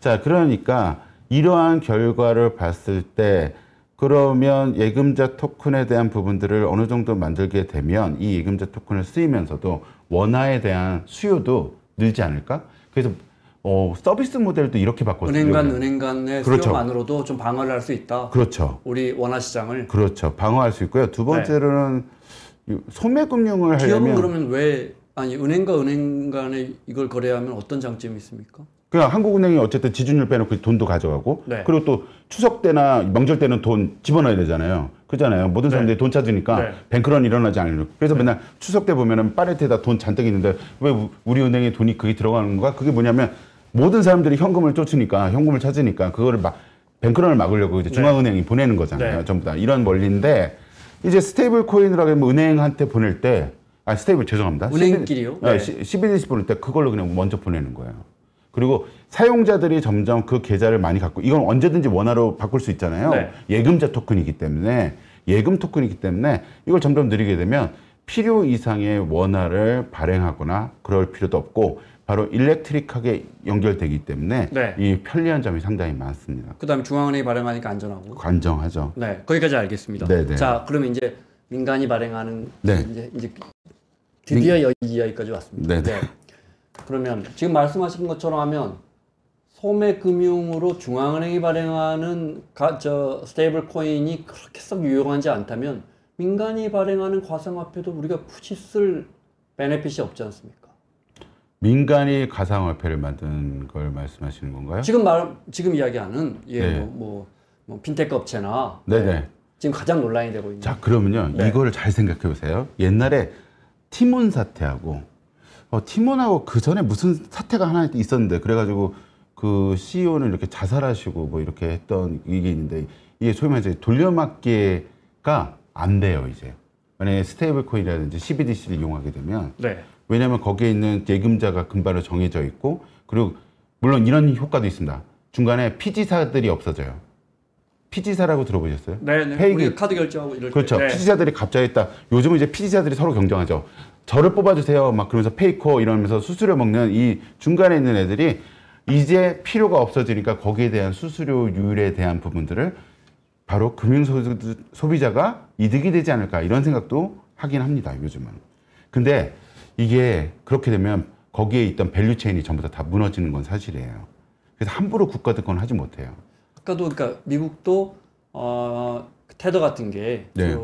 자, 그러니까 이러한 결과를 봤을 때, 그러면 예금자 토큰에 대한 부분들을 어느 정도 만들게 되면 이 예금자 토큰을 쓰이면서도 원화에 대한 수요도 늘지 않을까? 그래서 서비스 모델도 이렇게 바꿨어요. 은행 간의 그렇죠. 수요만으로도 좀 방어를 할 수 있다. 그렇죠. 우리 원화 시장을. 그렇죠. 방어할 수 있고요. 두 번째로는 소매금융을 기업은 하려면 그러면 왜 아니 은행과 은행 간에 이걸 거래하면 어떤 장점이 있습니까? 그냥 한국은행이 어쨌든 지준율 빼놓고 돈도 가져가고 네. 그리고 또 추석 때나 명절 때는 돈 집어넣어야 되잖아요. 그렇잖아요. 모든 사람들이 돈 찾으니까 네. 뱅크런 일어나지 않으려고. 그래서 맨날 추석 때 보면은 파레트에다 돈 잔뜩 있는데 왜 우리 은행에 돈이 그게 들어가는 거야? 그게 뭐냐면 모든 사람들이 현금을 쫓으니까 현금을 찾으니까 그거를 막 뱅크런을 막으려고 이제 중앙은행이 보내는 거잖아요. 네. 전부 다 이런 원리인데 이제 스테이블 코인이라고 하면 은행한테 보낼 때 스테이블 죄송합니다. 은행끼리요? 네. CBDC 보낼 때 그걸로 그냥 먼저 보내는 거예요. 그리고 사용자들이 점점 그 계좌를 많이 갖고 이건 언제든지 원화로 바꿀 수 있잖아요. 네. 예금자 토큰이기 때문에 예금 토큰이기 때문에 이걸 점점 늘리게 되면 필요 이상의 원화를 발행하거나 그럴 필요도 없고 바로 일렉트릭하게 연결되기 때문에 네. 이 편리한 점이 상당히 많습니다. 그다음에 중앙은행이 발행하니까 안전하고. 관정하죠. 네, 거기까지 알겠습니다. 네네. 자, 그러면 이제 민간이 발행하는 네. 이제 드디어 이야기까지 왔습니다. 네네. 그러면 지금 말씀하신 것처럼 하면 소매금융으로 중앙은행이 발행하는 스테이블 코인이 그렇게 썩 유용하지 않다면 민간이 발행하는 가상화폐도 우리가 굳이 쓸 베네핏이 없지 않습니까? 민간이 가상화폐를 만든 걸 말씀하시는 건가요? 지금 이야기하는 네. 뭐 핀테크 업체나 네네. 지금 가장 논란이 되고 있는. 자, 그러면요. 네. 이거를 잘 생각해 보세요. 옛날에 티몬 사태하고 티몬하고 그 전에 무슨 사태가 하나 있었는데 그래가지고 그 CEO는 이렇게 자살하시고 뭐 이렇게 했던 이게 있는데 이게 소위 말해서 돌려막기가 안 돼요, 이제. 만약에 스테이블 코인이라든지 CBDC를 이용하게 되면 네. 왜냐하면 거기에 있는 예금자가 금바로 정해져 있고 그리고 물론 이런 효과도 있습니다. 중간에 피지사들이 없어져요. 피지사라고 들어보셨어요? 네. 페이크. 우리가 카드 결제하고 이럴 그렇죠. 때. 네. 피지사들이 갑자기 딱 요즘은 이제 피지사들이 서로 경쟁하죠. 저를 뽑아주세요. 막 그러면서 페이커 이러면서 수수료 먹는 이 중간에 있는 애들이 이제 필요가 없어지니까 거기에 대한 수수료율에 대한 부분들을 바로 금융 소비자가 이득이 되지 않을까 이런 생각도 하긴 합니다. 요즘은. 근데 이게 그렇게 되면 거기에 있던 밸류 체인이 전부 다 무너지는 건 사실이에요. 그래서 함부로 국가 득권을 하지 못해요. 아까도 그러니까 미국도 테더 같은 게 네.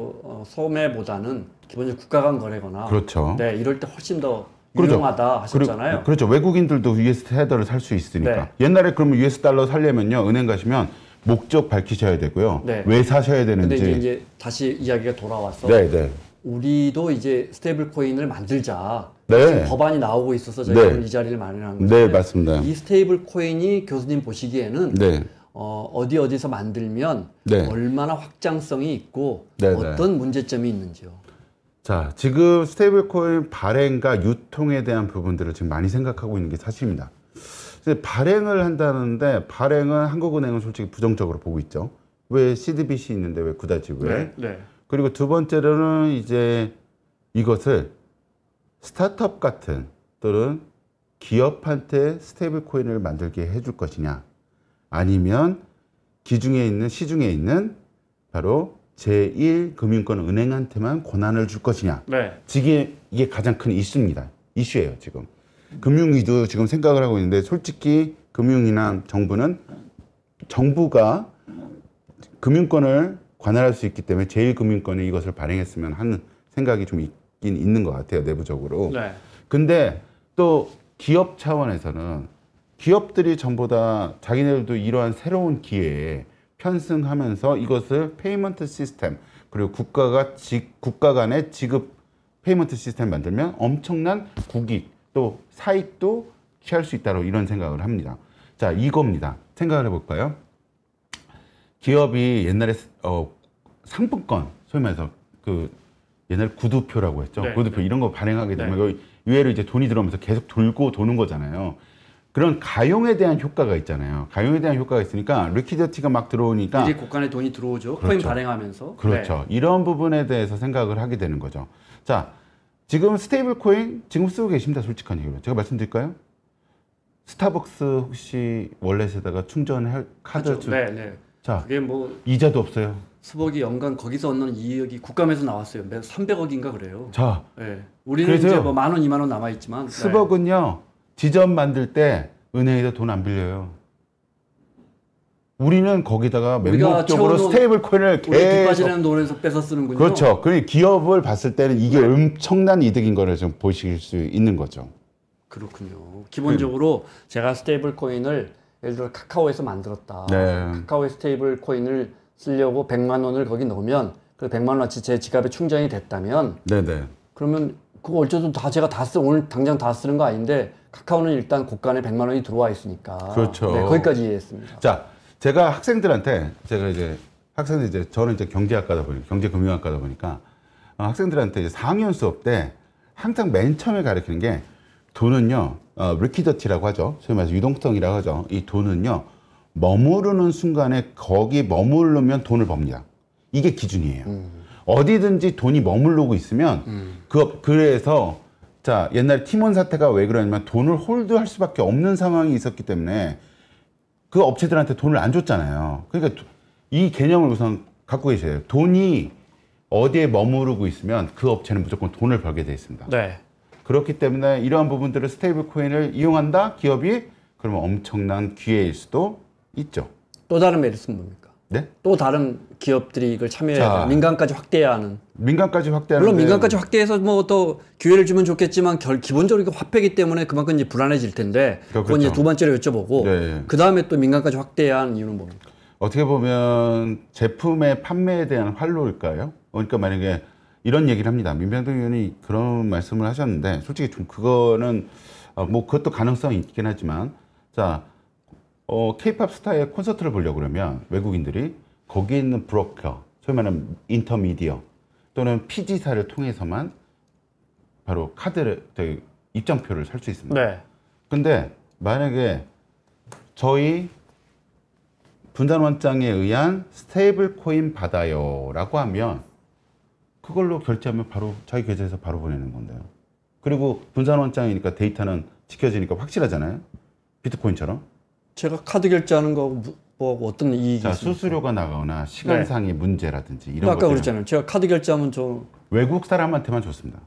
소매보다는 기본적으로 국가 간 거래거나 그렇죠. 네, 이럴 때 훨씬 더 그렇죠. 유용하다 하셨잖아요. 그렇죠. 외국인들도 US 테더를 살 수 있으니까. 네. 옛날에 그러면 US 달러 살려면요. 은행 가시면 목적 밝히셔야 되고요. 네. 왜 사셔야 근데 되는지. 이제 다시 이야기가 돌아와서 네, 네. 우리도 이제 스테이블 코인을 만들자. 네. 지금 법안이 나오고 있어서 저희가 네. 오늘 이 자리를 마련한 거죠. 네, 맞습니다. 이 스테이블 코인이 교수님 보시기에는 네. 어디서 만들면 네. 얼마나 확장성이 있고 네, 어떤 문제점이 있는지요. 자, 지금 스테이블 코인 발행과 유통에 대한 부분들을 지금 많이 생각하고 있는 게 사실입니다. 그래서 발행을 한다는데 발행은 한국은행은 솔직히 부정적으로 보고 있죠. 왜 CDBC 있는데 왜 그다지 왜? 네. 그리고 두 번째로는 이제 이것을 스타트업 같은 또는 기업한테 스테이블 코인을 만들게 해줄 것이냐 아니면 시중에 있는 바로 제1금융권 은행한테만 권한을 줄 것이냐. 네. 이게 가장 큰 이슈입니다. 이슈예요, 지금. 금융위도 지금 생각을 하고 있는데 솔직히 금융이나 정부가 금융권을 관할할 수 있기 때문에 제1금융권에 이것을 발행했으면 하는 생각이 좀 있긴 있는 것 같아요, 내부적으로. 네. 근데 또 기업 차원에서는 기업들이 전부 다 자기네들도 이러한 새로운 기회에 편승하면서 이것을 페이먼트 시스템 그리고 국가 간의 지급 페이먼트 시스템 만들면 엄청난 국익 또 사익도 취할 수 있다고 이런 생각을 합니다. 자, 이겁니다. 생각을 해볼까요? 기업이 옛날에 상품권 소위 말해서 그 옛날 구두표라고 했죠. 네. 구두표 이런 거 발행하게 되면 네. 의외로 이제 돈이 들어오면서 계속 도는 거잖아요. 그런 가용에 대한 효과가 있잖아요. 가용에 대한 효과가 있으니까 리퀴디티가 막 들어오니까 미리 국간에 돈이 들어오죠. 그렇죠. 코인 발행하면서. 그렇죠. 네. 이런 부분에 대해서 생각을 하게 되는 거죠. 자, 지금 스테이블 코인 지금 쓰고 계십니다. 솔직한 얘기로. 제가 말씀드릴까요? 스타벅스 혹시 월렛에다가 충전할 카드 네. 자, 그게 뭐 이자도 없어요. 스벅이 연간 거기서 얻는 이익이 국감에서 나왔어요. 300억인가 그래요. 자, 네. 우리는 그래서요. 이제 뭐 10,000원, 20,000원 남아 있지만 스벅은요. 지점 만들 때 은행에서 돈 안 빌려요. 우리는 거기다가 맹목적으로 스테이블 코인을 우리 뒷빠지라는 돈에서 뺏어 쓰는군요. 그렇죠. 그러니 기업을 봤을 때는 이게 엄청난 이득인 거를 좀 보실 수 있는 거죠. 그렇군요. 기본적으로 제가 스테이블 코인을 예를 들어 카카오에서 만들었다. 네. 카카오의 스테이블 코인을 쓰려고 100만 원을 거기 넣으면 그 100만 원어치 제 지갑에 충전이 됐다면 네네. 그러면 그거 어쩌든 다 제가 다 오늘 당장 다 쓰는 거 아닌데 카카오는 일단 곳간에 100만 원이 들어와 있으니까. 그렇죠. 네, 거기까지 이해했습니다. 자, 제가 학생들한테 학생들 저는 이제 경제학과다 보니까 경제금융학과다 보니까 학생들한테 이제 4학년 수업 때 항상 맨 처음에 가르치는 게 돈은요, 리퀴더티라고 하죠. 소위 말해서 유동성이라고 하죠. 이 돈은요, 머무르는 순간에 거기 머무르면 돈을 법니다. 이게 기준이에요. 어디든지 돈이 머무르고 있으면 그래서 자, 옛날에 티몬 사태가 왜 그러냐면 돈을 홀드할 수밖에 없는 상황이 있었기 때문에 그 업체들한테 돈을 안 줬잖아요. 그러니까 이 개념을 우선 갖고 계셔야 돼요. 돈이 어디에 머무르고 있으면 그 업체는 무조건 돈을 벌게 돼 있습니다. 네. 그렇기 때문에 이러한 부분들을 스테이블 코인을 이용한다 기업이 그러면 엄청난 기회일 수도 있죠. 또 다른 메리트는 뭡니까? 네? 또 다른 기업들이 이걸 참여해야 돼. 민간까지 확대해야 하는. 민간까지 확대하는 물론 민간까지 확대해서 뭐 또 기회를 주면 좋겠지만 기본적으로 이거 화폐이기 때문에 그만큼 이제 불안해질 텐데 그건 그렇죠. 이제 두 번째로 여쭤보고 네. 그 다음에 또 민간까지 확대해야 하는 이유는 뭡니까? 어떻게 보면 제품의 판매에 대한 활로일까요? 그러니까 만약에 이런 얘기를 합니다. 민병동 의원이 그런 말씀을 하셨는데 솔직히 좀 그거는 뭐 그것도 가능성이 있긴 하지만 자 K-팝 스타의 콘서트를 보려고 그러면 외국인들이 거기에 있는 브로커, 소위 말하는 인터미디어 또는 피지사를 통해서만 바로 카드를 입장표를 살 수 있습니다. 네. 근데 만약에 저희 분산원장에 의한 스테이블 코인 받아요라고 하면 그걸로 결제하면 바로 자기 계좌에서 바로 보내는 건데요. 그리고 분산원장이니까 데이터는 지켜지니까 확실하잖아요. 비트코인처럼. 제가 카드 결제하는 거하고 뭐 어떤 이익이 자, 있습니까? 수수료가 나가거나 시간상의 문제라든지 이런 아까 것들 그랬잖아요. 제가 카드 결제하면 외국 사람한테만 좋습니다.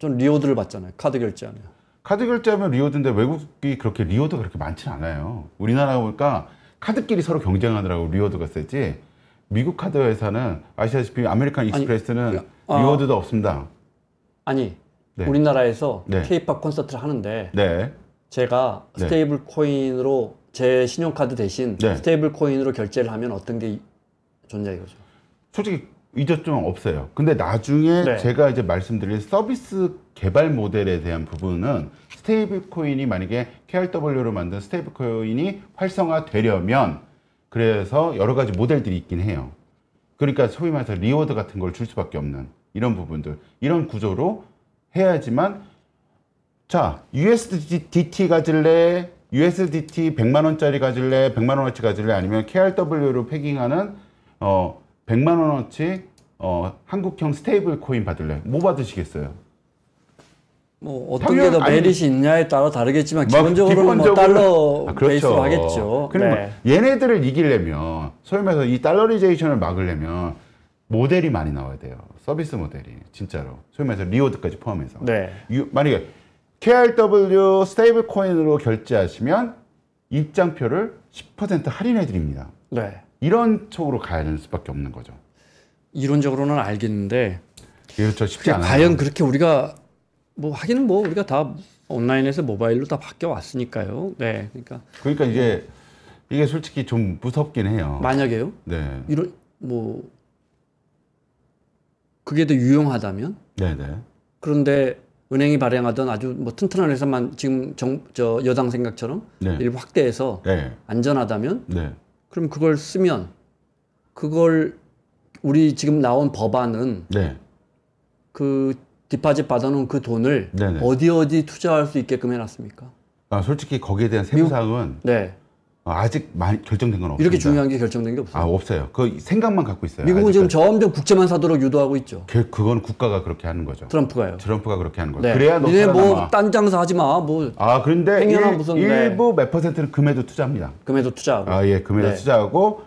전 리워드를 받잖아요. 카드 결제하면. 카드 결제하면 리워드인데 외국이 그렇게 리워드가 그렇게 많지는 않아요. 우리나라 보니까 카드끼리 서로 경쟁하느라고 리워드가 세지 미국 카드 회사는 아시다시피 아메리칸 익스프레스는 리워드도 없습니다. 아니 네. 우리나라에서 네. K-팝 콘서트를 하는데 네. 제가 네. 스테이블 코인으로 제 신용카드 대신 네. 스테이블 코인으로 결제를 하면 어떤 게 좋냐 이거죠. 솔직히 이점은 없어요. 근데 나중에 네. 제가 이제 말씀드릴 서비스 개발 모델에 대한 부분은 스테이블 코인이 만약에 KRW로 만든 스테이블 코인이 활성화되려면 그래서 여러 가지 모델들이 있긴 해요. 그러니까 소위 말해서 리워드 같은 걸 줄 수밖에 없는 이런 부분들, 이런 구조로 해야지만 자, USDT 가질래? USDT 100만 원짜리 가질래? 100만 원어치 가질래? 아니면 KRW로 패깅하는 100만 원어치 한국형 스테이블 코인 받을래? 뭐 받으시겠어요? 뭐 어떤 게 더 메리트이 있냐에 따라 다르겠지만 기본적으로는 뭐 기본적으로- 달러 그렇죠. 베이스로 하겠죠. 그러면 네. 얘네들을 이기려면 소위 말해서 이 달러리제이션을 막으려면 모델이 많이 나와야 돼요. 서비스 모델이 진짜로 소위 말해서 리워드까지 포함해서. 네. 만약에 KRW 스테이블 코인으로 결제하시면 입장표를 10% 할인해 드립니다. 네. 이런 쪽으로 가야 되는 수밖에 없는 거죠. 이론적으로는 알겠는데 그렇죠. 쉽지 않아요. 과연 그렇게 우리가 뭐 하기는 뭐 우리가 다 온라인에서 모바일로 다 바뀌어 왔으니까요. 네. 그러니까 이게 솔직히 좀 무섭긴 해요. 만약에요. 네. 이런 뭐 그게 더 유용하다면 네네. 그런데 은행이 발행하던 아주 뭐 튼튼한 회사만 지금 여당 생각처럼 네. 일부 확대해서 네. 안전하다면 네. 그럼 그걸 쓰면 그걸 우리 지금 나온 법안은 네. 그 디파짓 받아놓은 그 돈을 네네. 어디 투자할 수 있게끔 해놨습니까? 솔직히 거기에 대한 세부사항은 네. 아직 많이 결정된 건 없습니다. 이렇게 중요한 게 결정된 게 없어요. 없어요. 그 생각만 갖고 있어요. 미국은 지금 아직까지. 점점 국채만 사도록 유도하고 있죠. 그건 국가가 그렇게 하는 거죠. 트럼프가요. 트럼프가 그렇게 하는 거죠. 네. 그래야 너 니네 살아남아. 뭐딴 장사 하지 마. 뭐 그런데 행여나 무슨, 네. 일부 몇 %는 금에도 투자합니다. 금에도 투자하고. 예, 금에도 네. 투자하고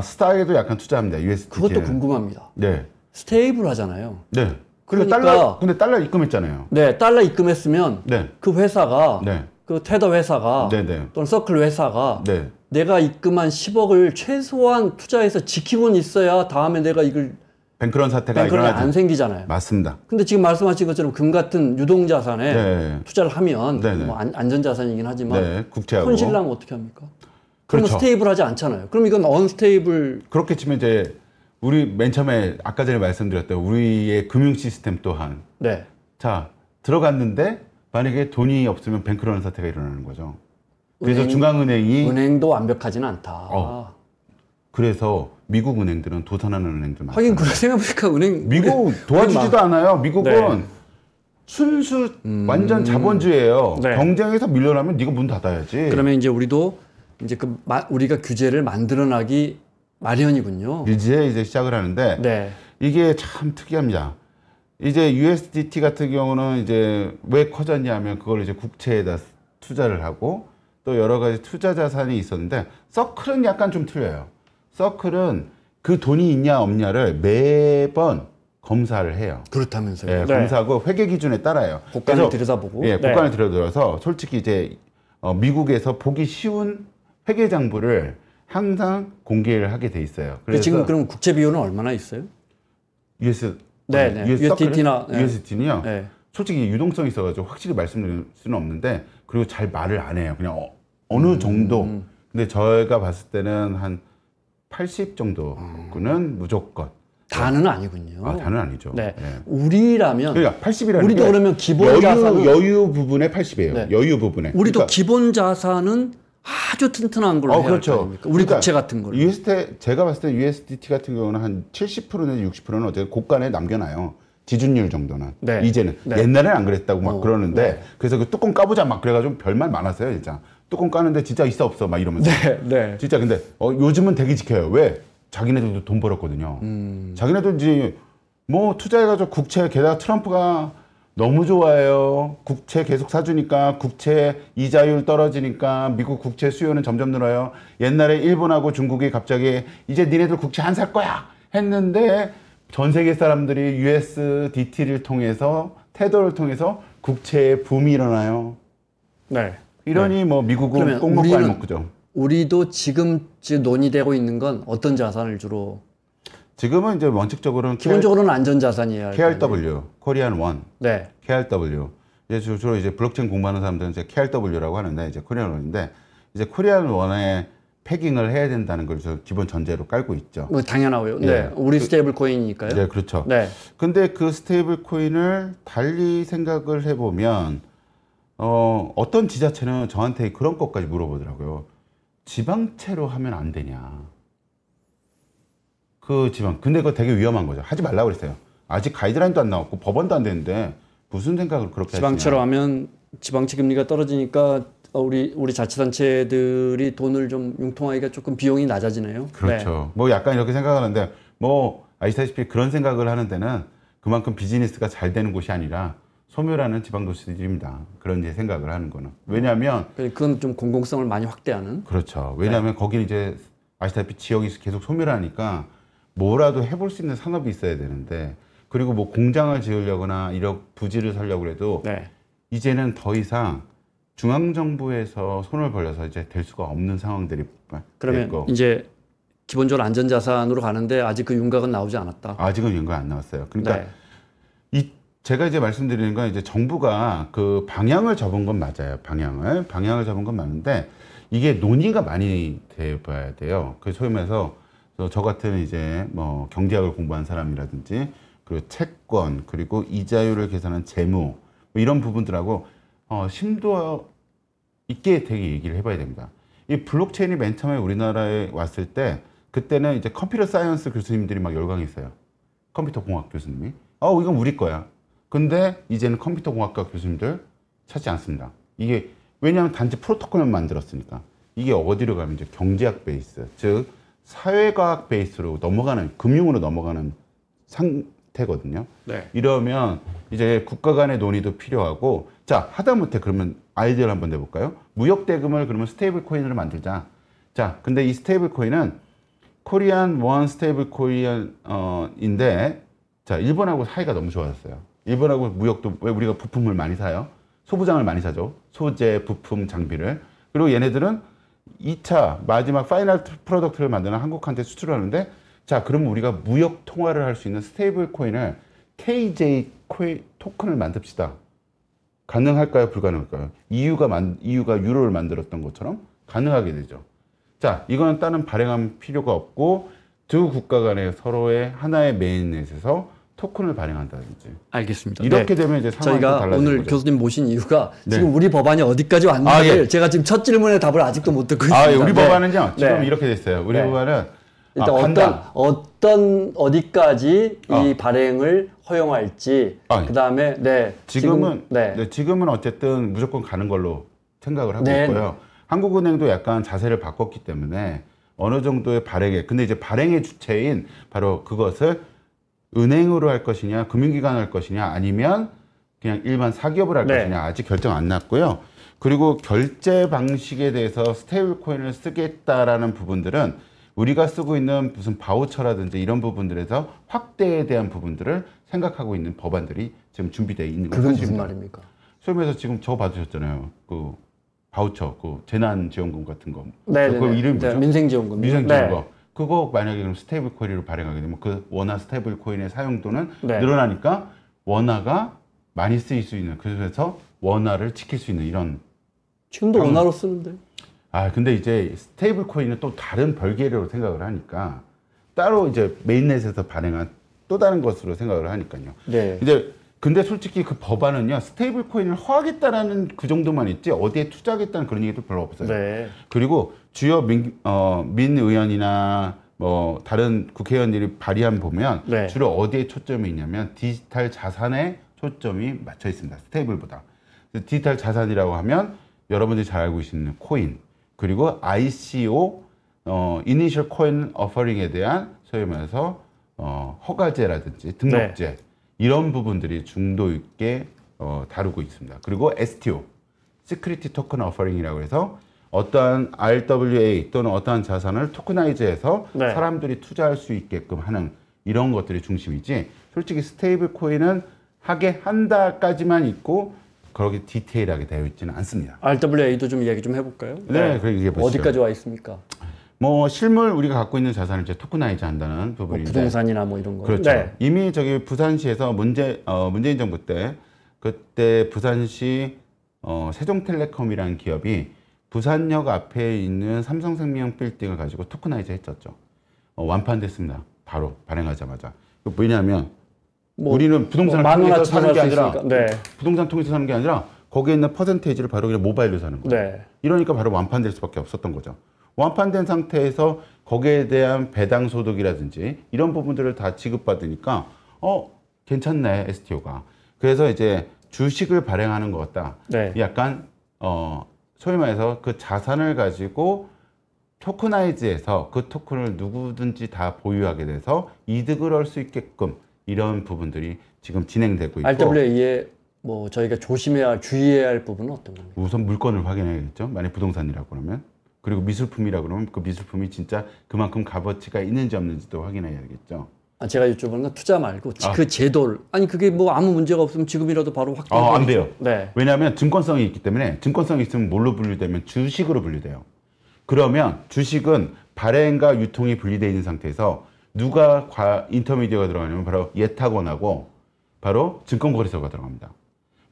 스탁에도 약간 투자합니다. USDT. 그것도 궁금합니다. 네. 스테이블 하잖아요. 네. 그리고 그러니까 근데 달러 입금했잖아요. 네, 달러 입금했으면 네. 그 회사가 네. 그 테더 회사가 네, 네. 또는 서클 회사가 네. 내가 입금한 10억을 최소한 투자해서 지키고는 있어야 다음에 내가 이걸 뱅크런 사태가 뱅크런이 일어나지. 안 생기잖아요. 맞습니다. 근데 지금 말씀하신 것처럼 금 같은 유동자산에 네. 투자를 하면 네, 네. 뭐 안전자산이긴 하지만 네. 국채하고. 손실 나면 어떻게 합니까? 그러면 그렇죠. 스테이블하지 않잖아요. 그럼 이건 언스테이블. 그렇게 치면 이제 우리 맨 처음에 아까 전에 말씀드렸던 우리의 금융 시스템 또한 네. 자 들어갔는데 만약에 돈이 없으면 뱅크런 사태가 일어나는 거죠. 그래서 은행- 중앙은행이 은행도 완벽하지는 않다. 그래서 미국 은행들은 도산하는 은행들 많아요. 하긴 그렇게 생각해보니까 은행 미국 도와주지도 않아요. 미국은 네. 순수 완전 자본주의예요. 네. 경쟁에서 밀려나면 네가 문 닫아야지. 그러면 이제 우리도 이제 우리가 규제를 만들어나기 마련이군요. 이제 시작을 하는데 네. 이게 참 특이합니다. 이제 USDT 같은 경우는 이제 왜 커졌냐면 그걸 이제 국채에다 투자를 하고 또 여러 가지 투자 자산이 있었는데 서클은 약간 좀 틀려요. 서클은 그 돈이 있냐 없냐를 매번 검사를 해요. 그렇다면서요. 예, 네. 검사하고 회계 기준에 따라요. 국간을 그래서 들여다보고. 예, 네. 국간을 들여다보서 솔직히 이제 미국에서 보기 쉬운 회계 장부를 항상 공개를 하게 돼 있어요. 그래서 지금 그럼 국채 비율은 얼마나 있어요? US 네, 네. USDT나 네. USDT는요. 네. 솔직히 유동성이 있어가지고 확실히 말씀드릴 수는 없는데 그리고 잘 말을 안 해요. 그냥 어느 정도. 근데 저희가 봤을 때는 한 80 정도는 무조건. 다는 아니군요. 다는 아니죠. 네. 예. 우리라면 그러니까 80이라는 우리도 게 그러면 기본 자산은 여유 부분에 80이에요. 네. 여유 부분에. 우리도 그러니까, 기본 자산은 아주 튼튼한 걸로 해야 할 그렇죠. 거 아닙니까? 우리 그러니까 국채 같은 걸. 제가 봤을 때 USDT 같은 경우는 한 70% 내지 60%는 어쨌든 고간에 남겨놔요. 지준율 정도는. 네. 이제는. 네. 옛날에는 안 그랬다고 막 그러는데 네. 그래서 그 뚜껑 까보자 막 그래가지고 별말 많았어요, 진짜. 뚜껑 까는데 진짜 있어 없어 막 이러면서. 네, 네. 진짜 근데 요즘은 되게 지켜요. 왜? 자기네들도 돈 벌었거든요. 자기네들 이제 뭐 투자해가지고 국채 게다가 트럼프가 너무 좋아해요. 국채 계속 사주니까 국채 이자율 떨어지니까 미국 국채 수요는 점점 늘어요. 옛날에 일본하고 중국이 갑자기 이제 니네들 국채 안 살 거야 했는데 전 세계 사람들이 USDT를 통해서 테더를 통해서 국채의 붐이 일어나요. 네. 이러니 뭐 미국은 그러면 꼭 먹고 우리는 안 먹고죠. 우리도 지금 논의되고 있는 건 어떤 자산을 주로 지금은 이제 원칙적으로는 기본적으로는 안전 자산이에요. KRW, 코리안 원, 네. KRW. 이제 주로 이제 블록체인 공부하는 사람들은 이제 KRW라고 하는데 이제 코리안 원인데 이제 코리안 원에 패깅을 해야 된다는 걸 기본 전제로 깔고 있죠. 뭐 당연하고요. 네. 예. 우리 스테이블 코인이니까요. 네, 그렇죠. 네. 근데 그 스테이블 코인을 달리 생각을 해보면 어떤 지자체는 저한테 그런 것까지 물어보더라고요. 지방채로 하면 안 되냐. 근데 그거 되게 위험한 거죠. 하지 말라고 그랬어요. 아직 가이드라인도 안 나왔고 법원도 안 되는데 무슨 생각을 그렇게 지방채로 하시냐. 하면 지방채 금리가 떨어지니까 우리 자치단체들이 돈을 좀 융통하기가 조금 비용이 낮아지네요. 그렇죠. 뭐 약간 이렇게 생각하는데 뭐 아시다시피 그런 생각을 하는 데는 그만큼 비즈니스가 잘 되는 곳이 아니라 소멸하는 지방도시들입니다. 그런 이제 생각을 하는 거는. 왜냐하면 그건 좀 공공성을 많이 확대하는. 그렇죠. 왜냐하면 거기는 이제 아시다시피 지역이 계속 소멸하니까 뭐라도 해볼 수 있는 산업이 있어야 되는데 그리고 뭐 공장을 지으려거나 이런 부지를 살려고 해도 네. 이제는 더 이상 중앙정부에서 손을 벌려서 이제 될 수가 없는 상황들이 그러면 됐고. 이제 기본적으로 안전자산으로 가는데 아직 그 윤곽은 나오지 않았다. 아직은 연관 안 나왔어요. 그러니까 네. 제가 이제 말씀드리는 건 이제 정부가 그 방향을 잡은 건 맞아요. 방향을 잡은 건 맞는데 이게 논의가 많이 돼봐야 돼요. 그 소위 말해서 저 같은 이제 뭐 경제학을 공부한 사람이라든지 그리고 채권 그리고 이자율을 계산한 재무 뭐 이런 부분들하고 심도 있게 되게 얘기를 해봐야 됩니다. 이 블록체인이 맨 처음에 우리나라에 왔을 때 그때는 이제 컴퓨터 사이언스 교수님들이 막 열광했어요. 컴퓨터 공학 교수님이. 이건 우리 거야. 근데 이제는 컴퓨터 공학과 교수님들 찾지 않습니다. 이게 왜냐하면 단지 프로토콜만 만들었으니까. 이게 어디로 가면 이제 경제학 베이스, 즉 사회과학 베이스로 넘어가는 금융으로 넘어가는 상태거든요. 네. 이러면 이제 국가 간의 논의도 필요하고 자 하다못해 그러면 아이디어를 한번 내볼까요? 무역 대금을 그러면 스테이블 코인으로 만들자. 자 근데 이 스테이블 코인은 코리안 원 스테이블 코인인데 자, 일본하고 사이가 너무 좋아졌어요. 일본하고 무역도 왜 우리가 부품을 많이 사요? 소부장을 많이 사죠. 소재, 부품, 장비를. 그리고 얘네들은 2차 마지막 파이널 프로덕트를 만드는 한국한테 수출을 하는데 자, 그러면 우리가 무역 통화를 할 수 있는 스테이블 코인을 KJ 코인 토큰을 만듭시다. 가능할까요? 불가능할까요? EU가 유로를 만들었던 것처럼 가능하게 되죠. 자, 이거는 다른 발행할 필요가 없고 두 국가 간에 서로의 하나의 메인넷에서 토큰을 발행한다든지. 알겠습니다. 이렇게 되면 이제 상황이 저희가 달라지는 오늘 거죠. 교수님 모신 이유가 네. 지금 우리 법안이 어디까지 왔는지를 예. 제가 지금 첫 질문의 답을 아직도 못 듣고 있습니다. 우리 네. 법안은요. 지금 네. 이렇게 됐어요. 우리 네. 법안은 일단 어떤 어디까지 이 발행을 허용할지 그다음에 지금은 어쨌든 무조건 가는 걸로 생각을 하고 네. 있고요. 한국은행도 약간 자세를 바꿨기 때문에 어느 정도의 발행에 근데 이제 발행의 주체인 바로 그것을 은행으로 할 것이냐 금융기관을 할 것이냐 아니면 그냥 일반 사기업을 할 것이냐 아직 결정 안 났고요. 그리고 결제 방식에 대해서 스테이블 코인을 쓰겠다라는 부분들은 우리가 쓰고 있는 무슨 바우처라든지 이런 부분들에서 확대에 대한 부분들을 생각하고 있는 법안들이 지금 준비되어 있는 것 그건 사실입니다. 무슨 말입니까? 소위 말해서 지금 저거 받으셨잖아요. 그 바우처, 그 재난지원금 같은 거. 네, 그 이름이 뭐죠? 민생지원금. 민생지원금. 그거 만약에 그럼 스테이블 코인으로 발행하게 되면 그 원화 스테이블 코인의 사용도는 늘어나니까 원화가 많이 쓰일 수 있는 그래서 원화를 지킬 수 있는 이런. 지금도 원화로 쓰는데. 근데 이제 스테이블 코인은 또 다른 별개로 생각을 하니까 따로 이제 메인넷에서 발행한 또 다른 것으로 생각을 하니까요. 네. 이제 근데 솔직히 그 법안은요 스테이블 코인을 허하겠다라는 그 정도만 있지 어디에 투자하겠다는 그런 얘기도 별로 없어요. 네. 그리고 주요 민 의원이나 뭐 다른 국회의원들이 발의안 보면 주로 어디에 초점이 있냐면 디지털 자산에 초점이 맞춰 있습니다. 스테이블보다. 디지털 자산이라고 하면 여러분들이 잘 알고 계시는 코인 그리고 ICO 이니셜 코인 어퍼링에 대한 소위 말해서 허가제라든지 등록제 이런 부분들이 중도 있게 다루고 있습니다. 그리고 STO, 시큐리티 토큰 어퍼링이라고 해서 어떠한 RWA 또는 어떠한 자산을 토크나이즈해서 사람들이 투자할 수 있게끔 하는 이런 것들이 중심이지 솔직히 스테이블 코인은 하게 한다까지만 있고 그렇게 디테일하게 되어 있지는 않습니다. RWA도 좀 이야기 좀 해볼까요? 네, 그렇게 얘기해 보시죠. 어디까지 와 있습니까? 뭐 실물 우리가 갖고 있는 자산을 이제 토크나이즈 한다는 부분인데 부동산이나 뭐 이런 거. 그렇죠. 이미 저기 부산시에서 문재인 정부 때 그때 부산시 세종텔레콤이라는 기업이 부산역 앞에 있는 삼성생명 빌딩을 가지고 토크나이즈 했었죠. 완판됐습니다. 바로 발행하자마자. 왜냐하면 우리는 부동산을 통해서 사는 게 아니라 부동산 통해서 사는 게 아니라 거기에 있는 퍼센테이지를 바로 그냥 모바일로 사는 거예요. 이러니까 바로 완판될 수밖에 없었던 거죠. 완판된 상태에서 거기에 대한 배당 소득이라든지 이런 부분들을 다 지급받으니까 괜찮네 STO가. 그래서 이제 주식을 발행하는 것 같다. 약간 소위 말해서 그 자산을 가지고 토크나이즈해서 그 토큰을 누구든지 다 보유하게 돼서 이득을 얻을 수 있게끔 이런 부분들이 지금 진행되고 있고 RWA에 뭐 저희가 주의해야 할 부분은 어떤 겁니까? 우선 물건을 확인해야겠죠. 만약 부동산이라고 그러면 그리고 미술품이라고 그러면 그 미술품이 진짜 그만큼 값어치가 있는지 없는지도 확인해야겠죠. 제가 여쭤보는 건 투자 말고 그 제도를 그게 뭐 아무 문제가 없으면 지금이라도 바로 확대해야 안 돼요. 왜냐하면 증권성이 있기 때문에 증권성이 있으면 뭘로 분류되면 주식으로 분류돼요. 그러면 주식은 발행과 유통이 분리되어 있는 상태에서 누가 인터미디어가 들어가냐면 바로 예탁원하고 바로 증권거래소가 들어갑니다.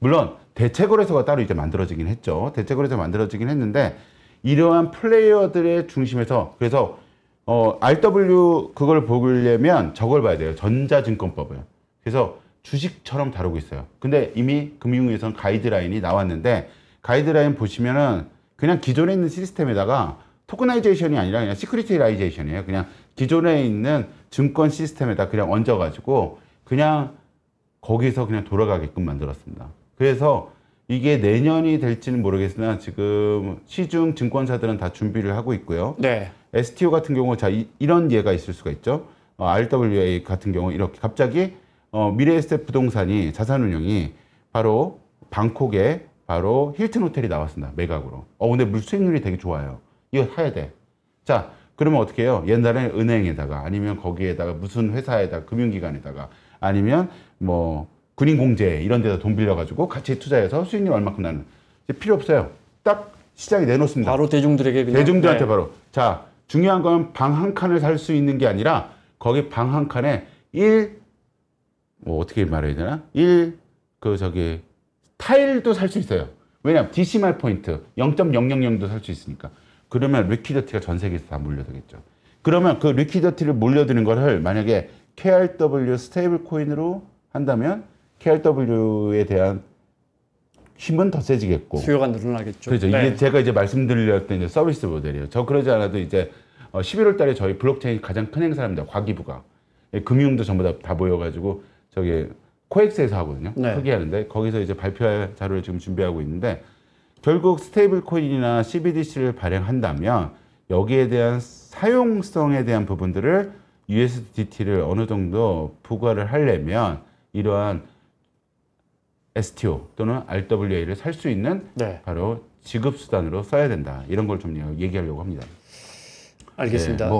물론 대체거래소가 따로 이제 만들어지긴 했죠. 대체거래소가 만들어지긴 했는데 이러한 플레이어들의 중심에서 그래서 RW 그걸 보려면 저걸 봐야 돼요. 전자증권법을. 그래서 주식처럼 다루고 있어요. 근데 이미 금융위에서는 가이드라인이 나왔는데 가이드라인 보시면은 그냥 기존에 있는 시스템에다가 토크나이제이션이 아니라 그냥 시큐리티라이제이션이에요. 그냥 기존에 있는 증권 시스템에다 그냥 얹어가지고 그냥 거기서 그냥 돌아가게끔 만들었습니다. 그래서 이게 내년이 될지는 모르겠으나 지금 시중 증권사들은 다 준비를 하고 있고요. STO 같은 경우 이런 예가 있을 수가 있죠. RWA 같은 경우 이렇게 갑자기 미래에셋 부동산이 자산운용이 바로 방콕에 바로 힐튼 호텔이 나왔습니다. 매각으로. 근데 수익률이 되게 좋아요. 이거 사야 돼. 자, 그러면 어떻게 해요? 옛날에는 은행에다가 아니면 거기에다가 무슨 회사에다가 금융기관에다가 아니면 뭐 군인공제 이런 데다 돈 빌려가지고 같이 투자해서 수익률 얼마큼 나는 이제 필요 없어요. 딱 시장에 내놓습니다. 바로 대중들에게 그냥. 대중들한테 네. 바로. 자, 중요한 건 방 한 칸을 살 수 있는 게 아니라 거기 방 한 칸에 뭐 어떻게 말해야 되나? 타일도 살 수 있어요. 왜냐면 DC말 포인트 0.000도 살 수 있으니까. 그러면 리퀴디티가 전 세계에서 다 몰려들겠죠. 그러면 그 리퀴디티를 몰려드는 거를 만약에 KRW 스테이블 코인으로 한다면 KRW에 대한 힘은 더 세지겠고. 수요가 늘어나겠죠. 그렇죠. 네. 이게 제가 이제 말씀드렸던 이제 서비스 모델이에요. 저 그러지 않아도 이제 11월 달에 저희 블록체인 가장 큰 행사입니다. 과기부가. 금융도 전부 다 모여가지고 저기 코엑스에서 하거든요. 네. 크게 하는데 거기서 이제 발표할 자료를 지금 준비하고 있는데 결국 스테이블 코인이나 CBDC를 발행한다면 여기에 대한 사용성에 대한 부분들을 USDT를 어느 정도 부과를 하려면 이러한 STO 또는 RWA를 살 수 있는 네. 바로 지급 수단으로 써야 된다. 이런 걸 좀 얘기하려고 합니다. 알겠습니다. 네,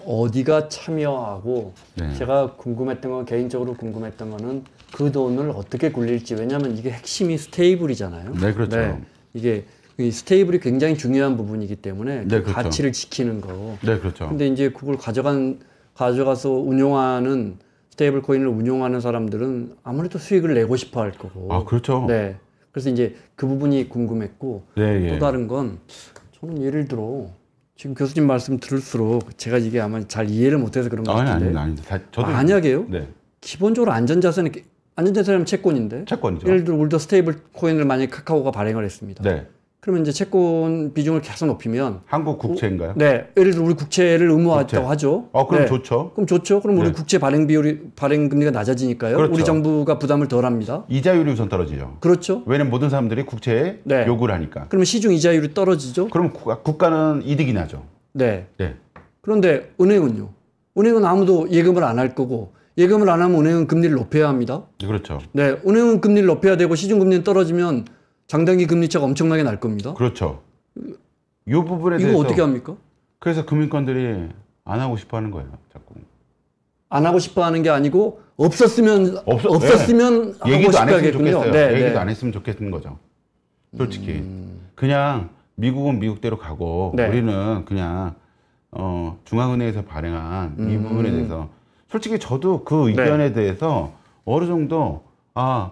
어디가 참여하고 네. 제가 궁금했던 건 개인적으로 궁금했던 거는 그 돈을 어떻게 굴릴지. 왜냐하면 이게 핵심이 스테이블이잖아요. 네, 그렇죠. 이게 이 스테이블이 굉장히 중요한 부분이기 때문에 네, 그 그렇죠. 가치를 지키는 거. 네, 그렇죠. 근데 이제 그걸 가져가서 운용하는 스테이블 코인을 운용하는 사람들은 아무래도 수익을 내고 싶어 할 거고. 아, 그렇죠. 네. 그래서 이제 그 부분이 궁금했고 네, 예. 또 다른 건 저는 예를 들어 지금 교수님 말씀 들을수록 제가 이게 아마 잘 이해를 못해서 그런 것 같은데 아닙니다. 저도 만약에요 네. 기본적으로 안전자산이면 채권인데 채권이죠. 예를 들어 우리도 스테이블 코인을 만약에 카카오가 발행을 했습니다. 네. 그러면 이제 채권 비중을 계속 높이면 한국 국채인가요? 네, 예를 들어 우리 국채를 의무화했다고 국채. 하죠. 그럼 네. 좋죠. 그럼 좋죠. 그럼 우리 네. 국채 발행 금리가 낮아지니까요. 그렇죠. 우리 정부가 부담을 덜합니다. 이자율이 우선 떨어지죠. 그렇죠. 왜냐면 모든 사람들이 국채에 네. 요구를 하니까. 그러면 시중 이자율이 떨어지죠. 그럼 국가는 이득이 나죠. 네. 네. 그런데 은행은요. 은행은 아무도 예금을 안 할 거고 예금을 안 하면 은행은 금리를 높여야 합니다. 그렇죠. 네, 은행은 금리를 높여야 되고 시중 금리는 떨어지면 장단기 금리차가 엄청나게 날 겁니다. 그렇죠. 이 부분에 이거 대해서 어떻게 합니까? 그래서 금융권들이 안 하고 싶어 하는 거예요. 자꾸. 안 하고 싶어 하는 게 아니고 없었으면 네. 하고 얘기도 싶어 안 했으면 하겠군요. 좋겠어요. 네, 얘기도 네. 안 했으면 좋겠는 거죠. 솔직히. 그냥 미국은 미국대로 가고 네. 우리는 그냥 중앙은행에서 발행한 이 부분에 대해서 솔직히 저도 그 의견에 대해서 어느 정도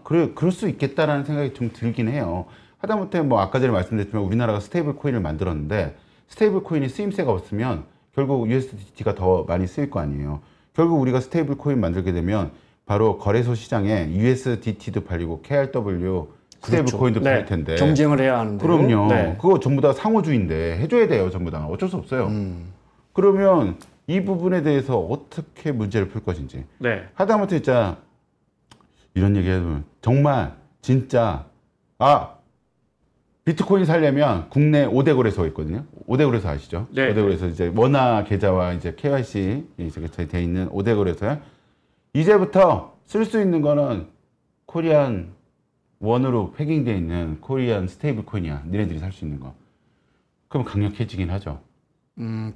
그럴 수 있겠다라는 생각이 좀 들긴 해요. 하다못해 뭐 아까 전에 말씀드렸지만 우리나라가 스테이블 코인을 만들었는데 스테이블 코인이 쓰임새가 없으면 결국 USDT가 더 많이 쓰일 거 아니에요. 결국 우리가 스테이블 코인 만들게 되면 바로 거래소 시장에 USDT도 팔리고 KRW 스테이블 그렇죠. 코인도 네. 팔릴 텐데. 경쟁을 해야 하는데. 그럼요. 네. 그거 전부 다 상호주의인데 해줘야 돼요. 전부 다. 어쩔 수 없어요. 그러면 이 부분에 대해서 어떻게 문제를 풀 것인지. 네. 하다못해 진짜 이런 얘기 해도 정말 진짜 비트코인 살려면 국내 5대 거래소가 있거든요. 5대 거래소 아시죠? 네. 5대 거래소 이제 원화 계좌와 이제 KYC 이제 돼 있는 5대 거래소야. 이제부터 쓸 수 있는 거는 코리안 원으로 패깅되어 있는 코리안 스테이블 코인이야. 니네들이 살 수 있는 거. 그럼 강력해지긴 하죠.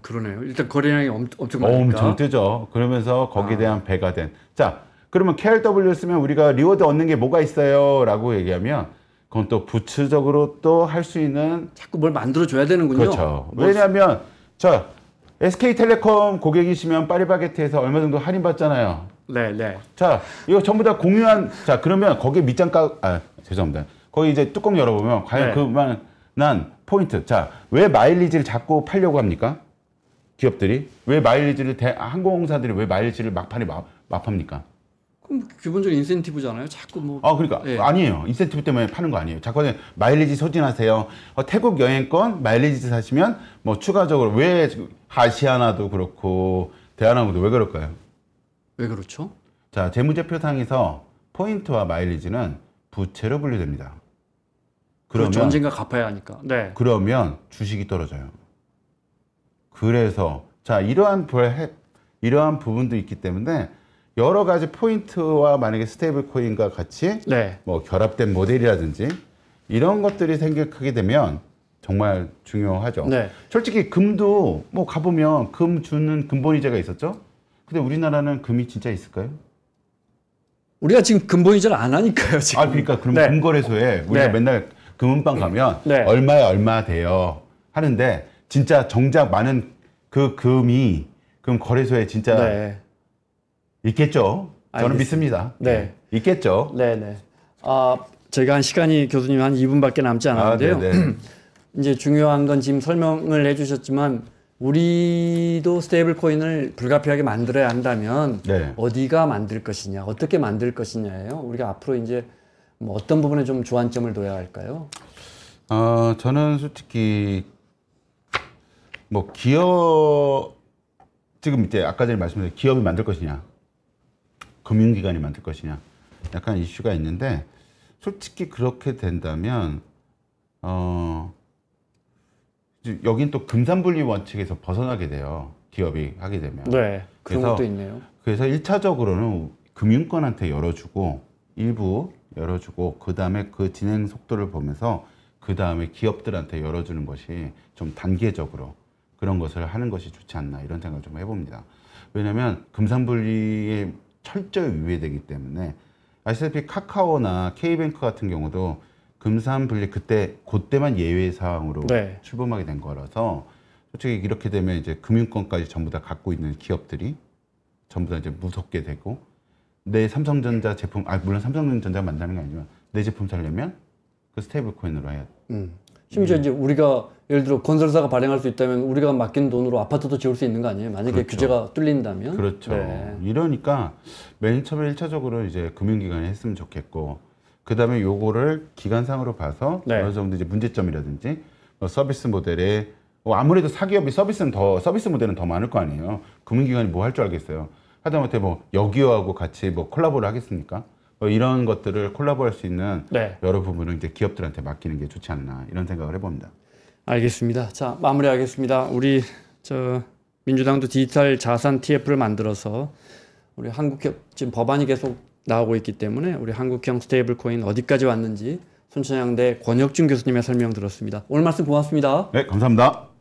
그러네요. 일단 거래량이 엄청 많으니까. 엄청 뜨죠. 그러면서 거기에 대한 배가 된. 자, 그러면 KRW 쓰면 우리가 리워드 얻는 게 뭐가 있어요? 라고 얘기하면 그건 또 부츠적으로 또 할 수 있는. 자꾸 뭘 만들어줘야 되는군요. 그렇죠. 왜냐하면 자, SK텔레콤 고객이시면 파리바게트에서 얼마 정도 할인받잖아요. 네, 네. 자, 이거 전부 다 공유한. 자, 그러면 거기에 밑장가. 죄송합니다. 거기 이제 뚜껑 열어보면 과연 네. 그만한 포인트. 자, 왜 마일리지를 자꾸 팔려고 합니까? 기업들이 왜 마일리지를 항공사들이 왜 마일리지를 막판에 납합니까? 그럼 기본적인 인센티브잖아요. 자꾸 뭐. 그러니까 네. 아니에요. 인센티브 때문에 파는 거 아니에요. 자꾸 마일리지 소진하세요. 태국 여행권 마일리지 사시면 뭐 추가적으로 왜 아시아나도 그렇고 대한항공도 왜 그럴까요? 왜 그렇죠? 자, 재무제표상에서 포인트와 마일리지는 부채로 분류됩니다. 그렇죠. 언젠가 갚아야 하니까. 네. 그러면 주식이 떨어져요. 그래서 자, 이러한 부분도 있기 때문에 여러 가지 포인트와 만약에 스테이블 코인과 같이 네. 뭐 결합된 모델이라든지 이런 것들이 생각하게 되면 정말 중요하죠. 네. 솔직히 금도 뭐 가보면 금 주는 근본이자가 있었죠. 근데 우리나라는 금이 진짜 있을까요? 우리가 지금 근본 이자를 안 하니까요, 지금. 아, 그러니까 그럼 네. 금거래소에 우리가 네. 맨날 금은방 가면 네. 얼마에 얼마 돼요 하는데 진짜 정작 많은 그 금이 금 거래소에 진짜 네. 있겠죠. 저는 알겠습니다. 믿습니다. 네. 있겠죠. 네네. 저희가 한 시간이 교수님 한 2분밖에 남지 않았는데요. 네네. 이제 중요한 건 지금 설명을 해주셨지만 우리도 스테이블 코인을 불가피하게 만들어야 한다면 네. 어디가 만들 것이냐, 어떻게 만들 것이냐예요. 우리가 앞으로 이제 뭐 어떤 부분에 좀 주안점을 둬야 할까요? 저는 솔직히 뭐 기업 지금 이제 아까 전에 말씀드린 기업이 만들 것이냐, 금융기관이 만들 것이냐, 약간 이슈가 있는데 솔직히 그렇게 된다면 이제 여긴 또 금산분리 원칙에서 벗어나게 돼요. 기업이 하게 되면. 네, 그런 그래서- 것도 있네요. 그래서 1차적으로는 금융권한테 열어주고 일부 열어주고 그 다음에 그 진행 속도를 보면서 그 다음에 기업들한테 열어주는 것이 좀 단계적으로 그런 것을 하는 것이 좋지 않나 이런 생각을 좀 해봅니다. 왜냐하면 금산분리에 철저히 위배되기 때문에 아시다시피 카카오나 K뱅크 같은 경우도 금산분리 그때만 예외 사항으로 네. 출범하게 된 거라서 솔직히 이렇게 되면 이제 금융권까지 전부 다 갖고 있는 기업들이 전부 다 이제 무섭게 되고 내 삼성전자 제품, 물론 삼성전자 만나는 게 아니지만 내 제품 사려면 그 스테이블 코인으로 해야 돼. 심지어 이제 우리가 예를 들어 건설사가 발행할 수 있다면 우리가 맡긴 돈으로 아파트도 지을 수 있는 거 아니에요? 만약에 그렇죠. 규제가 뚫린다면. 그렇죠. 네. 이러니까 맨 처음에 1차적으로 이제 금융기관이 했으면 좋겠고 그 다음에 요거를 기간상으로 봐서 네. 어느 정도 이제 문제점이라든지 뭐 서비스 모델에 아무래도 사기업이 서비스 모델은 더 많을 거 아니에요. 금융기관이 뭐 할 줄 알겠어요. 하다못해 뭐 여기요하고 같이 뭐 콜라보를 하겠습니까? 뭐 이런 것들을 콜라보할 수 있는 네. 여러 부분을 이제 기업들한테 맡기는 게 좋지 않나 이런 생각을 해봅니다. 알겠습니다. 자, 마무리하겠습니다. 우리 민주당도 디지털 자산 TF를 만들어서 우리 한국형 지금 법안이 계속 나오고 있기 때문에 우리 한국형 스테이블 코인 어디까지 왔는지 손천향대 권혁준 교수님의 설명 들었습니다. 오늘 말씀 고맙습니다. 네, 감사합니다.